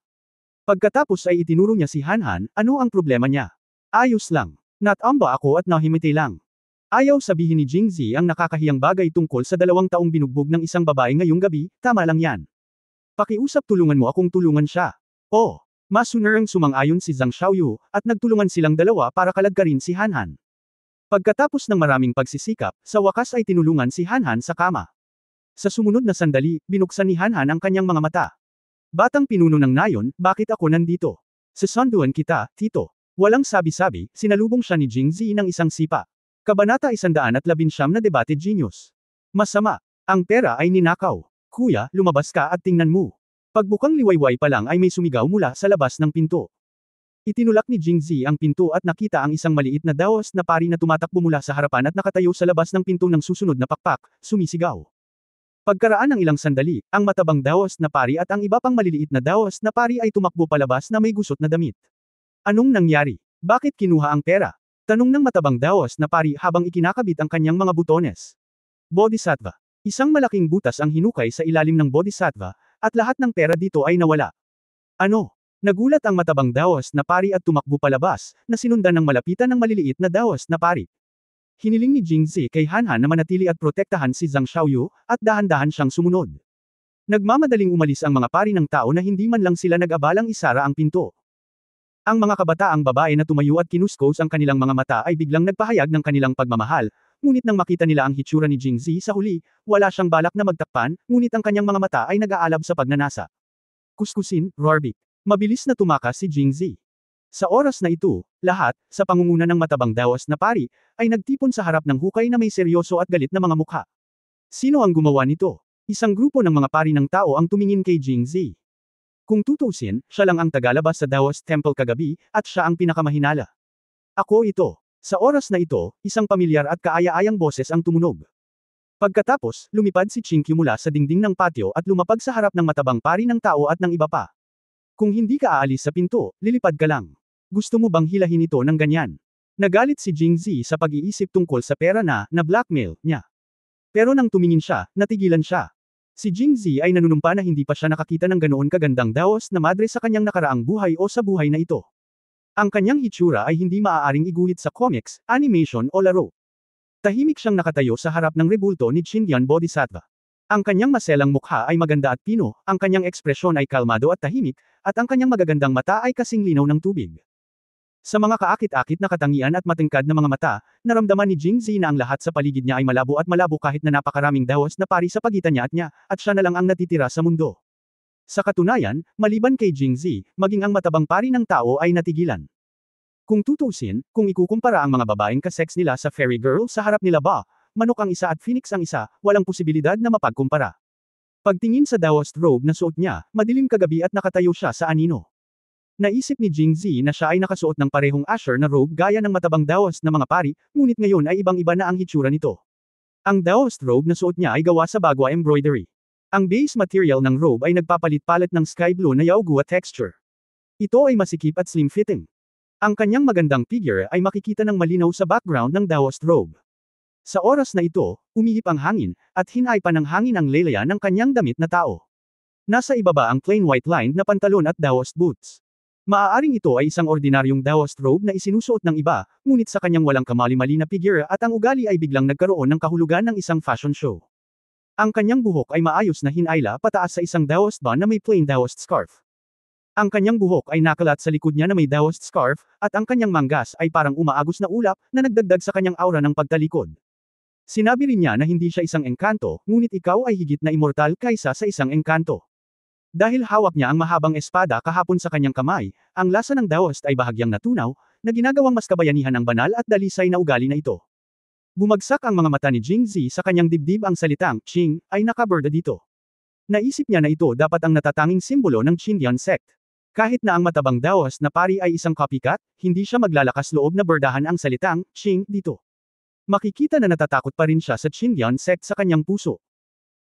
Pagkatapos ay itinuro niya si Hanhan, ano ang problema niya? Ayos lang. Natamba ako at nahimiti lang. Ayaw sabihin ni Jingzi ang nakakahiyang bagay tungkol sa 2 taong binugbog ng isang babae ngayong gabi, tama lang yan. Pakiusap tulungan mo akong tulungan siya. Oh, masunarang sumang-ayon si Zhang Xiaoyu, at nagtulungan silang dalawa para kaladkarin si Hanhan. Pagkatapos ng maraming pagsisikap, sa wakas ay tinulungan si Hanhan sa kama. Sa sumunod na sandali, binuksan ni Hanhan ang kanyang mga mata. Batang pinuno ng nayon, bakit ako nandito? Sasanduan kita, tito. Walang sabi-sabi, sinalubong siya ni Jingzi ng isang sipa. Kabanata 119 na debate genius. Masama. Ang pera ay ninakaw. Kuya, lumabas ka at tingnan mo. Pagbukang liwayway pa lang ay may sumigaw mula sa labas ng pinto. Itinulak ni Jingzi ang pinto at nakita ang isang maliit na Daoist na pari na tumatakbo mula sa harapan at nakatayo sa labas ng pinto ng susunod na pakpak, sumisigaw. Pagkaraan ng ilang sandali, ang matabang Daoist na pari at ang iba pang maliliit na Daoist na pari ay tumakbo palabas na may gusot na damit. Anong nangyari? Bakit kinuha ang pera? Tanong ng matabang Daoist na pari habang ikinakabit ang kanyang mga butones. Bodhisattva. Isang malaking butas ang hinukay sa ilalim ng Bodhisattva, at lahat ng pera dito ay nawala. Ano? Nagulat ang matabang Daoist na pari at tumakbo palabas, na sinundan ng malapitan ng maliliit na Daoist na pari. Hiniling ni Jingzi kay Hanhan na manatili at protektahan si Zhang Xiaoyu, at dahan-dahan siyang sumunod. Nagmamadaling umalis ang mga pari ng tao na hindi man lang sila nag-abalang isara ang pinto. Ang mga kabataang babae na tumayo at kinuskos ang kanilang mga mata ay biglang nagpahayag ng kanilang pagmamahal, ngunit nang makita nila ang hitsura ni Jingzi sa huli, wala siyang balak na magtakpan, ngunit ang kanyang mga mata ay nag-aalab sa pagnanasa. Kuskusin, Roarbik. Mabilis na tumakas si Jingzi. Sa oras na ito, lahat, sa pangunguna ng matabang Daoist na pari, ay nagtipon sa harap ng hukay na may seryoso at galit na mga mukha. Sino ang gumawa nito? Isang grupo ng mga pari ng tao ang tumingin kay Jingzi. Kung tutusin, siya lang ang tagalabas sa Daoist Temple kagabi, at siya ang pinakamahinala. Ako ito. Sa oras na ito, isang pamilyar at kaaya-ayang boses ang tumunog. Pagkatapos, lumipad si Qingqiu mula sa dingding ng patio at lumapag sa harap ng matabang pari ng tao at ng iba pa. Kung hindi ka aalis sa pinto, lilipad ka lang. Gusto mo bang hilahin ito ng ganyan? Nagalit si Jingzi sa pag-iisip tungkol sa pera na blackmail niya. Pero nang tumingin siya, natigilan siya. Si Jingzi ay nanunumpa na hindi pa siya nakakita ng ganoon kagandang Daoist na madre sa kanyang nakaraang buhay o sa buhay na ito. Ang kanyang hitsura ay hindi maaaring iguhit sa comics, animation o laro. Tahimik siyang nakatayo sa harap ng rebulto ni Qingyan Bodhisattva. Ang kanyang maselang mukha ay maganda at pino, ang kanyang ekspresyon ay kalmado at tahimik, at ang kanyang magagandang mata ay kasing linaw ng tubig. Sa mga kaakit-akit na katangian at matingkad na mga mata, naramdaman ni Jingzi na ang lahat sa paligid niya ay malabo at malabo kahit na napakaraming Daoist na pari sa pagitan niya at siya na lang ang natitira sa mundo. Sa katunayan, maliban kay Jingzi, maging ang matabang pari ng tao ay natigilan. Kung tutusin, kung ikukumpara ang mga babaeng kasex nila sa fairy girl sa harap nila ba, manok ang isa at phoenix ang isa, walang posibilidad na mapagkumpara. Pagtingin sa Daoist robe na suot niya, madilim kagabi at nakatayo siya sa anino. Naisip ni Jingzi na siya ay nakasuot ng parehong Asher na robe gaya ng matabang Daoist na mga pari, ngunit ngayon ay ibang-iba na ang hitsura nito. Ang Daoist robe na suot niya ay gawa sa bagwa embroidery. Ang base material ng robe ay nagpapalit-palit ng sky blue na yaogua texture. Ito ay masikip at slim-fitting. Ang kanyang magandang figure ay makikita ng malinaw sa background ng Daoist robe. Sa oras na ito, umihip ang hangin, at hinay pa ng hangin ang leleya ng kanyang damit na tao. Nasa ibaba ang plain white lined na pantalon at Daoist boots. Maaaring ito ay isang ordinaryong Daoist robe na isinusuot ng iba, ngunit sa kanyang walang kamali-mali na figure at ang ugali ay biglang nagkaroon ng kahulugan ng isang fashion show. Ang kanyang buhok ay maayos na hinayla pataas sa isang Daoist bun na may plain Daoist scarf. Ang kanyang buhok ay nakalat sa likod niya na may Daoist scarf, at ang kanyang manggas ay parang umaagos na ulap na nagdagdag sa kanyang aura ng pagtalikod. Sinabi rin niya na hindi siya isang engkanto, ngunit ikaw ay higit na immortal kaysa sa isang engkanto. Dahil hawak niya ang mahabang espada kahapon sa kanyang kamay, ang lasa ng Daoist ay bahagyang natunaw, na ginagawang mas kabayanihan ang banal at dalisay na ugali na ito. Bumagsak ang mga mata ni Jingzi sa kanyang dibdib ang salitang, Qing, ay nakaborda dito. Naisip niya na ito dapat ang natatanging simbolo ng Qindian sect. Kahit na ang matabang Daoist na pari ay isang copycat, hindi siya maglalakas loob na bordahan ang salitang, Qing, dito. Makikita na natatakot pa rin siya sa Qindian sect sa kanyang puso.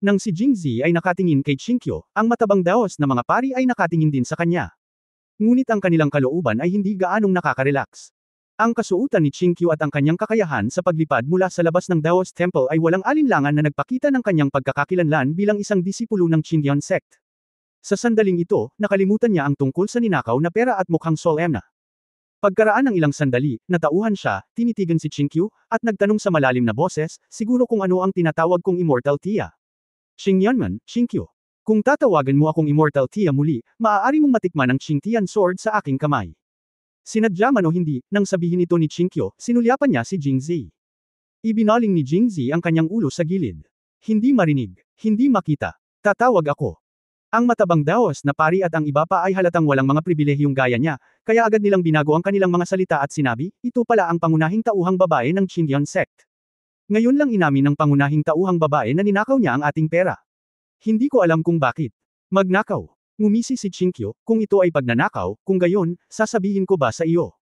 Nang si Jingzi ay nakatingin kay Qingqiu, ang matabang Daoist na mga pari ay nakatingin din sa kanya. Ngunit ang kanilang kalooban ay hindi gaanong nakaka-relax. Ang kasuotan ni Qingqiu at ang kanyang kakayahan sa paglipad mula sa labas ng Daoist Temple ay walang alinlangan na nagpakita ng kanyang pagkakakilanlan bilang isang disipulo ng Qindian sect. Sa sandaling ito, nakalimutan niya ang tungkol sa ninakaw na pera at mukhang solemna. Pagkaraan ng ilang sandali, natauhan siya, tinitigan si Qingqiu, at nagtanong sa malalim na boses, siguro kung ano ang tinatawag kong Immortal Tia. Xingyanman, Qingqiu. Kung tatawagan mo akong Immortal Tia muli, maaari mong matikman ang Qingtian sword sa aking kamay. Sinadya man o hindi, nang sabihin ito ni Qingqiu, sinulyapan niya si Jingzi. Ibinaling ni Jingzi ang kanyang ulo sa gilid. Hindi marinig, hindi makita. Tatawag ako. Ang matabang Daoist na pari at ang iba pa ay halatang walang mga pribilehiyong gaya niya, kaya agad nilang binago ang kanilang mga salita at sinabi, ito pala ang pangunahing tauhang babae ng Qindian sect. Ngayon lang inamin ng pangunahing tauhang babae na ninakaw niya ang ating pera. Hindi ko alam kung bakit. Magnakaw. Ngumisi si Qingqiu, kung ito ay pagnanakaw, kung gayon, sasabihin ko ba sa iyo?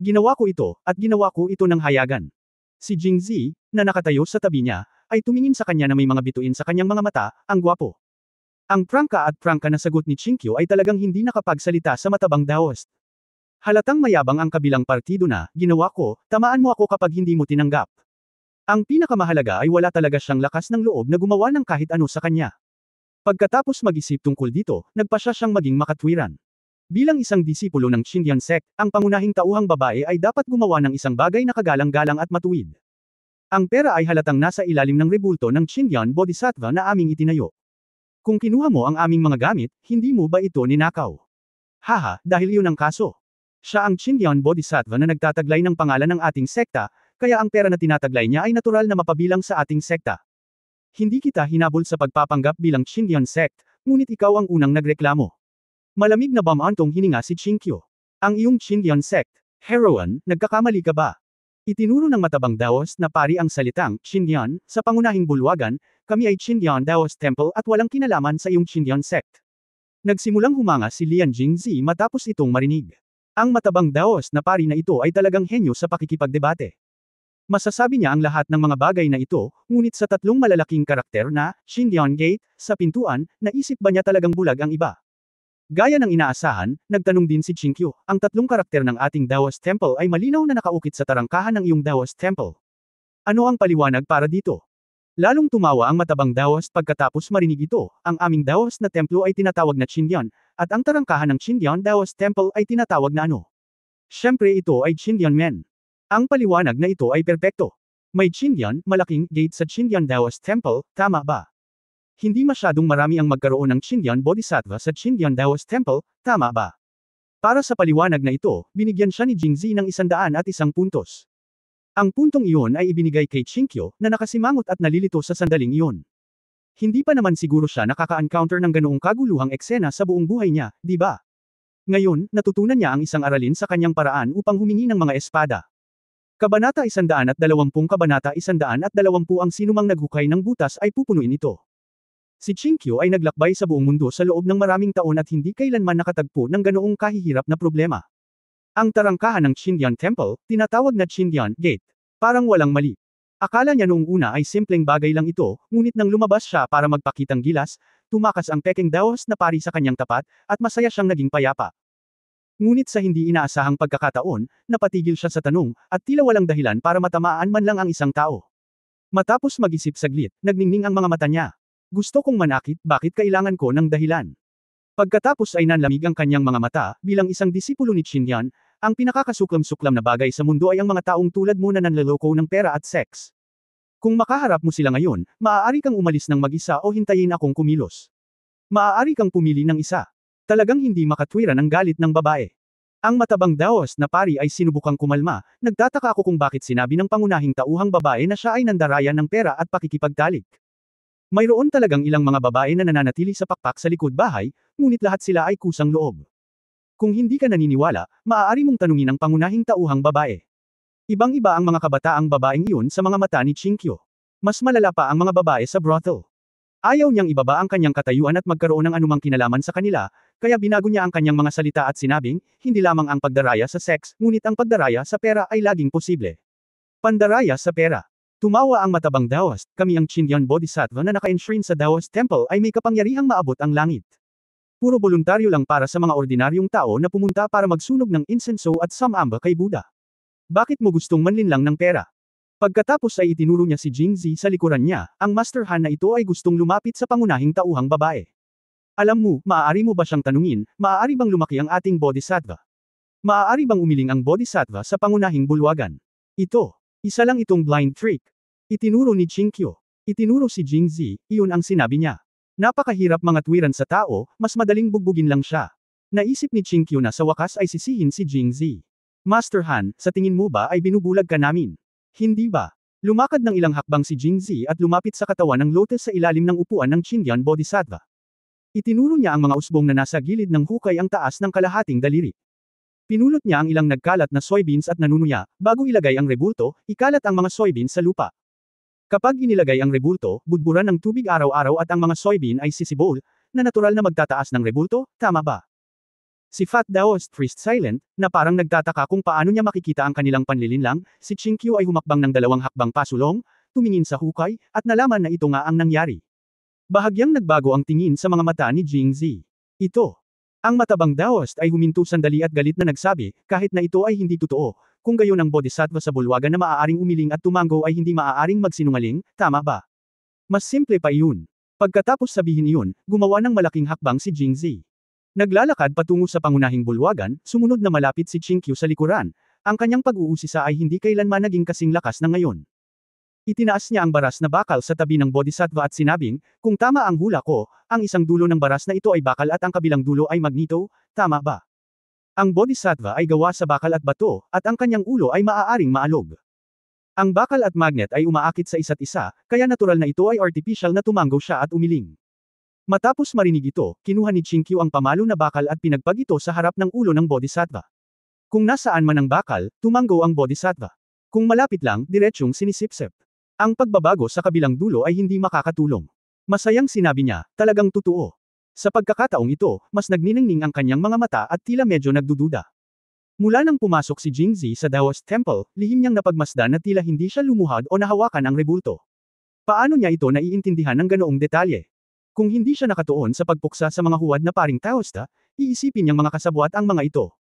Ginawa ko ito, at ginawa ko ito ng hayagan. Si Jingzi, na nakatayo sa tabi niya, ay tumingin sa kanya na may mga bituin sa kanyang mga mata, ang gwapo. Ang prangka at prangka na sagot ni Qingqiu ay talagang hindi nakapagsalita sa matabang Daoist. Halatang mayabang ang kabilang partido na, ginawa ko, tamaan mo ako kapag hindi mo tinanggap. Ang pinakamahalaga ay wala talaga siyang lakas ng loob na gumawa ng kahit ano sa kanya. Pagkatapos mag-isip tungkol dito, nagpasya siyang maging makatwiran. Bilang isang disipulo ng Qindian sect, ang pangunahing tauhang babae ay dapat gumawa ng isang bagay na kagalang-galang at matuwid. Ang pera ay halatang nasa ilalim ng rebulto ng Qindian Bodhisattva na aming itinayo. Kung kinuha mo ang aming mga gamit, hindi mo ba ito ninakaw? Haha, dahil iyon ang kaso. Siya ang Qindian Bodhisattva na nagtataglay ng pangalan ng ating sekta, kaya ang pera na tinataglay niya ay natural na mapabilang sa ating sekta. Hindi kita hinabol sa pagpapanggap bilang Qindian sect, ngunit ikaw ang unang nagreklamo. Malamig na bamantong hininga si Qingqiu. Ang iyong Qindian sect, heroine, nagkakamali ka ba? Itinuro ng matabang Daoist na pari ang salitang, Qindian, sa pangunahing bulwagan, kami ay Qindian Daoist Temple at walang kinalaman sa iyong Qindian sect. Nagsimulang humanga si Lian Jingzi matapos itong marinig. Ang matabang Daoist na pari na ito ay talagang henyo sa pakikipagdebate. Masasabi niya ang lahat ng mga bagay na ito, ngunit sa tatlong malalaking karakter na, Qindian Gate, sa pintuan, naisip ba niya talagang bulag ang iba? Gaya ng inaasahan, nagtanong din si Qingqiu, ang tatlong karakter ng ating Daoist Temple ay malinaw na nakaukit sa tarangkahan ng iyong Daoist Temple. Ano ang paliwanag para dito? Lalong tumawa ang matabang Daoist pagkatapos marinig ito, ang aming Daoist na templo ay tinatawag na Qindian, at ang tarangkahan ng Qindian Daoist Temple ay tinatawag na ano? Siyempre ito ay Qindian Men. Ang paliwanag na ito ay perpekto. May Qindian, malaking gate sa Qindian Daoist Temple, tama ba? Hindi masyadong marami ang magkaroon ng Qindian Bodhisattva sa Qindian Daoist Temple, tama ba? Para sa paliwanag na ito, binigyan siya ni Jingzi ng 101 puntos. Ang puntong iyon ay ibinigay kay Qingqiu, na nakasimangot at nalilito sa sandaling iyon. Hindi pa naman siguro siya nakaka-encounter ng ganoong kaguluhang eksena sa buong buhay niya, di ba? Ngayon, natutunan niya ang isang aralin sa kanyang paraan upang humingi ng mga espada. Kabanata 120 Kabanata 120 ang sinumang naghukay ng butas ay pupunuin ito. Si Chinkyu ay naglakbay sa buong mundo sa loob ng maraming taon at hindi kailanman nakatagpo ng ganoong kahihirap na problema. Ang tarangkahan ng Qindian Temple, tinatawag na Qindian Gate, parang walang mali. Akala niya noong una ay simpleng bagay lang ito, ngunit nang lumabas siya para magpakitang gilas, tumakas ang Peking Daos na pari sa kanyang tapat, at masaya siyang naging payapa. Ngunit sa hindi inaasahang pagkakataon, napatigil siya sa tanong, at tila walang dahilan para matamaan man lang ang isang tao. Matapos mag-isip saglit, nagningning ang mga mata niya. Gusto kong manakit, bakit kailangan ko ng dahilan? Pagkatapos ay nanlamig ang kanyang mga mata, bilang isang disipulo ni Qindian, ang pinakakasuklam-suklam na bagay sa mundo ay ang mga taong tulad mo na nanloloko ng pera at sex. Kung makaharap mo sila ngayon, maaari kang umalis ng mag-isa o hintayin akong kumilos. Maaari kang pumili ng isa. Talagang hindi makatwiran ang galit ng babae. Ang matabang Daos na pari ay sinubukang kumalma, nagtataka ako kung bakit sinabi ng pangunahing tauhang babae na siya ay nandarayan ng pera at pakikipagtalik. Mayroon talagang ilang mga babae na nananatili sa pakpak sa likod bahay, ngunit lahat sila ay kusang loob. Kung hindi ka naniniwala, maaari mong tanungin ang pangunahing tauhang babae. Ibang-iba ang mga kabataang babaeng iyon sa mga mata ni Chinkyu. Mas malala pa ang mga babae sa brothel. Ayaw niyang ibaba ang kanyang katayuan at magkaroon ng anumang kinalaman sa kanila, kaya binago niya ang kanyang mga salita at sinabing, hindi lamang ang pagdaraya sa sex, ngunit ang pagdaraya sa pera ay laging posible. Pandaraya sa pera. Tumawa ang matabang Daos, kami ang Qindian Bodhisattva na naka-enshrine sa Daos Temple ay may kapangyarihang maabot ang langit. Puro voluntaryo lang para sa mga ordinaryong tao na pumunta para magsunog ng insenso at samamba kay Buddha. Bakit mo gustong manlinlang ng pera? Pagkatapos ay itinuro niya si Jingzi sa likuran niya, ang Master Han na ito ay gustong lumapit sa pangunahing tauhang babae. Alam mo, maaari mo ba siyang tanungin, maaari bang lumaki ang ating Bodhisattva? Maaari bang umiling ang Bodhisattva sa pangunahing bulwagan? Isa lang itong blind trick. Itinuro ni Chinkyu. Itinuro si Jingzi, iyon ang sinabi niya. Napakahirap mga tuwiran sa tao, mas madaling bugbugin lang siya. Naisip ni Chinkyu na sa wakas ay sisihin si Jingzi. Master Han, sa tingin mo ba ay binubulag ka namin? Hindi ba? Lumakad ng ilang hakbang si Jingzi at lumapit sa katawan ng lotus sa ilalim ng upuan ng Qindian Bodhisattva. Itinuro niya ang mga usbong na nasa gilid ng hukay ang taas ng kalahating daliri. Pinulot niya ang ilang nagkalat na soybeans at nanunuya, bago ilagay ang rebulto, ikalat ang mga soybeans sa lupa. Kapag inilagay ang rebulto, budburan ng tubig araw-araw at ang mga soybean ay sisibol, na natural na magtataas ng rebulto, tama ba? Si Fat Daos Priest silent, na parang nagtataka kung paano niya makikita ang kanilang panlilinlang, si Chinkyu ay humakbang ng 2 hakbang pasulong, tumingin sa hukay, at nalaman na ito nga ang nangyari. Bahagyang nagbago ang tingin sa mga mata ni Jingzi. Ang matabang Daos ay huminto sandali at galit na nagsabi, kahit na ito ay hindi totoo, kung gayon ang Bodhisattva sa bulwagan na maaaring umiling at tumango ay hindi maaaring magsinungaling, tama ba? Mas simple pa iyon. Pagkatapos sabihin iyon, gumawa ng malaking hakbang si Jingzi. Naglalakad patungo sa pangunahing bulwagan, sumunod na malapit si Chinkyu sa likuran. Ang kanyang pag-uusisa ay hindi kailanman naging kasing lakas na ngayon. Itinaas niya ang baras na bakal sa tabi ng Bodhisattva at sinabing, kung tama ang hula ko, ang isang dulo ng baras na ito ay bakal at ang kabilang dulo ay magneto, tama ba? Ang Bodhisattva ay gawa sa bakal at bato, at ang kanyang ulo ay maaaring maalog. Ang bakal at magnet ay umaakit sa isa't isa, kaya natural na ito ay artificial na tumango siya at umiling. Matapos marinig ito, kinuha ni Chinkyu ang pamalo na bakal at pinagpag ito sa harap ng ulo ng Bodhisattva. Kung nasaan man ang bakal, tumango ang Bodhisattva. Kung malapit lang, diretsyong sinisipsip. Ang pagbabago sa kabilang dulo ay hindi makakatulong. Masayang sinabi niya, talagang totoo. Sa pagkakataong ito, mas nagniningning ang kanyang mga mata at tila medyo nagdududa. Mula nang pumasok si Jingzi sa Daos Temple, lihim niyang napagmasdan na tila hindi siya lumuhad o nahawakan ang rebulto. Paano niya ito naiintindihan ng ganoong detalye? Kung hindi siya nakatuon sa pagpuksa sa mga huwad na paring Taoista, iisipin niyang mga kasabwat ang mga ito.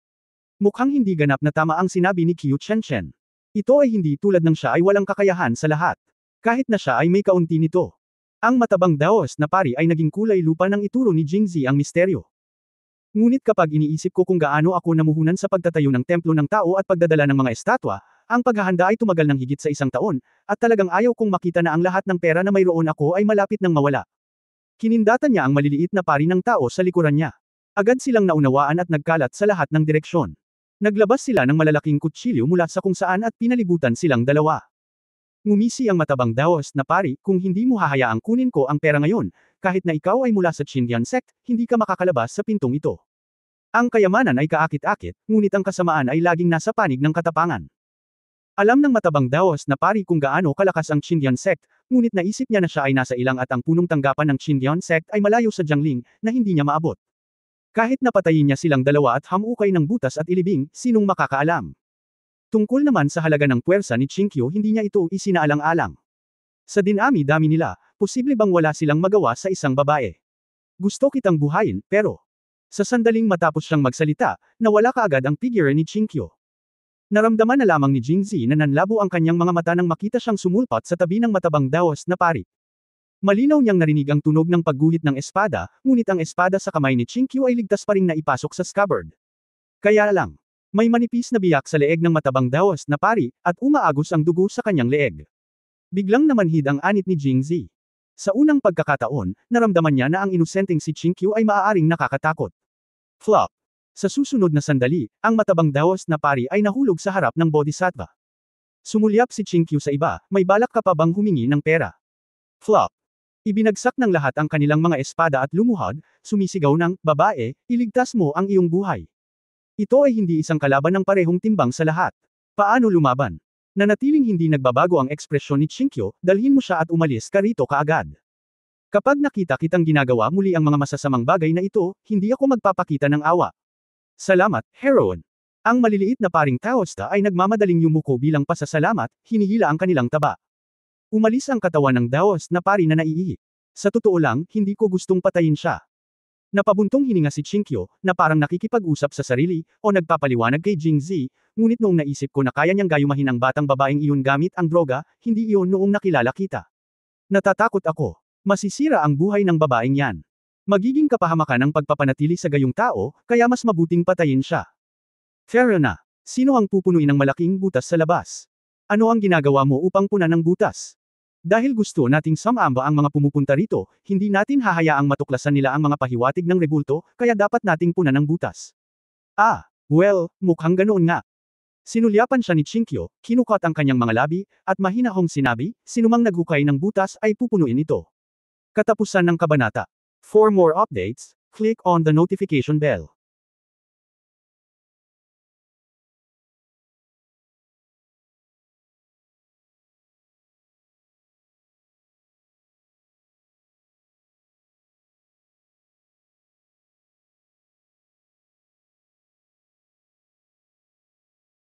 Mukhang hindi ganap na tama ang sinabi ni Qiu Chenchen. Ito ay hindi tulad ng siya ay walang kakayahan sa lahat. Kahit na siya ay may kaunti nito. Ang matabang Daos na pari ay naging kulay lupa nang ituro ni Jingzi ang misteryo. Ngunit kapag iniisip ko kung gaano ako namuhunan sa pagtatayo ng templo ng tao at pagdadala ng mga estatwa, ang paghahanda ay tumagal ng higit sa 1 taon, at talagang ayaw kong makita na ang lahat ng pera na mayroon ako ay malapit nang mawala. Kinindatan niya ang maliliit na pari ng tao sa likuran niya. Agad silang naunawaan at nagkalat sa lahat ng direksyon. Naglabas sila ng malalaking kutsilyo mula sa kung saan at pinalibutan silang dalawa. Ngumisi ang matabang Daos na pari, kung hindi mo hahayaang kunin ko ang pera ngayon, kahit na ikaw ay mula sa Qindian sect, hindi ka makakalabas sa pintong ito. Ang kayamanan ay kaakit-akit, ngunit ang kasamaan ay laging nasa panig ng katapangan. Alam ng matabang daos na pari kung gaano kalakas ang Qindian sect, ngunit naisip niya na siya ay nasa ilang at ang punong tanggapan ng Qindian sect ay malayo sa Jiangling, na hindi niya maabot. Kahit napatayin niya silang dalawa at hamukay ng butas at ilibing, sinong makakaalam? Tungkol naman sa halaga ng puwersa ni Qingqiu hindi niya ito isinaalang-alang. Sa dinami-dami nila, posible bang wala silang magawa sa isang babae? Gusto kitang buhayin, pero... Sa sandaling matapos siyang magsalita, nawala kaagad ang figure ni Qingqiu. Naramdaman na lamang ni Jingzi na nanlabo ang kanyang mga mata nang makita siyang sumulpat sa tabi ng matabang daos na pari. Malinaw niyang narinig ang tunog ng pagguhit ng espada, ngunit ang espada sa kamay ni Qingqiu ay ligtas pa ring naipasok sa scabbard. Kaya lang, may manipis na biyak sa leeg ng matabang daos na pari, at umaagos ang dugo sa kanyang leeg. Biglang namanhid ang anit ni Jingzi. Sa unang pagkakataon, naramdaman niya na ang inosenteng si Qingqiu ay maaaring nakakatakot. Flop. Sa susunod na sandali, ang matabang daos na pari ay nahulog sa harap ng bodhisattva. Sumulyap si Qingqiu sa iba, may balak ka pa bang humingi ng pera? Flop. Ibinagsak ng lahat ang kanilang mga espada at lumuhod, sumisigaw ng, babae, iligtas mo ang iyong buhay. Ito ay hindi isang kalaban ng parehong timbang sa lahat. Paano lumaban? Nanatiling hindi nagbabago ang ekspresyon ni Qingqiu, dalhin mo siya at umalis ka rito kaagad. Kapag nakita kitang ginagawa muli ang mga masasamang bagay na ito, hindi ako magpapakita ng awa. Salamat, heroine. Ang maliliit na paring Taoista ay nagmamadaling yumuko bilang pasasalamat, hinihila ang kanilang taba. Umalis ang katawan ng daos na pari na naiihi. Sa totoo lang, hindi ko gustong patayin siya. Napabuntong hininga si Qingqiu, na parang nakikipag-usap sa sarili, o nagpapaliwanag kay Jingzi, ngunit noong naisip ko na kaya niyang gayumahin ang batang babaeng iyon gamit ang droga, hindi iyon noong nakilala kita. Natatakot ako. Masisira ang buhay ng babaeng yan. Magiging kapahamakan ang pagpapanatili sa gayong tao, kaya mas mabuting patayin siya. Fair na. Sino ang pupunuin ng malaking butas sa labas? Ano ang ginagawa mo upang punan ng butas? Dahil gusto nating sumamba ang mga pumupunta rito, hindi natin hahayaang matuklasan nila ang mga pahiwatig ng rebulto, kaya dapat nating punan ng butas. Well, mukhang ganoon nga. Sinulyapan siya ni Qingqiu, kinukat ang kanyang mga labi, at mahinahong sinabi, sinumang naghukay ng butas ay pupunuin ito. Katapusan ng kabanata. For more updates, click on the notification bell.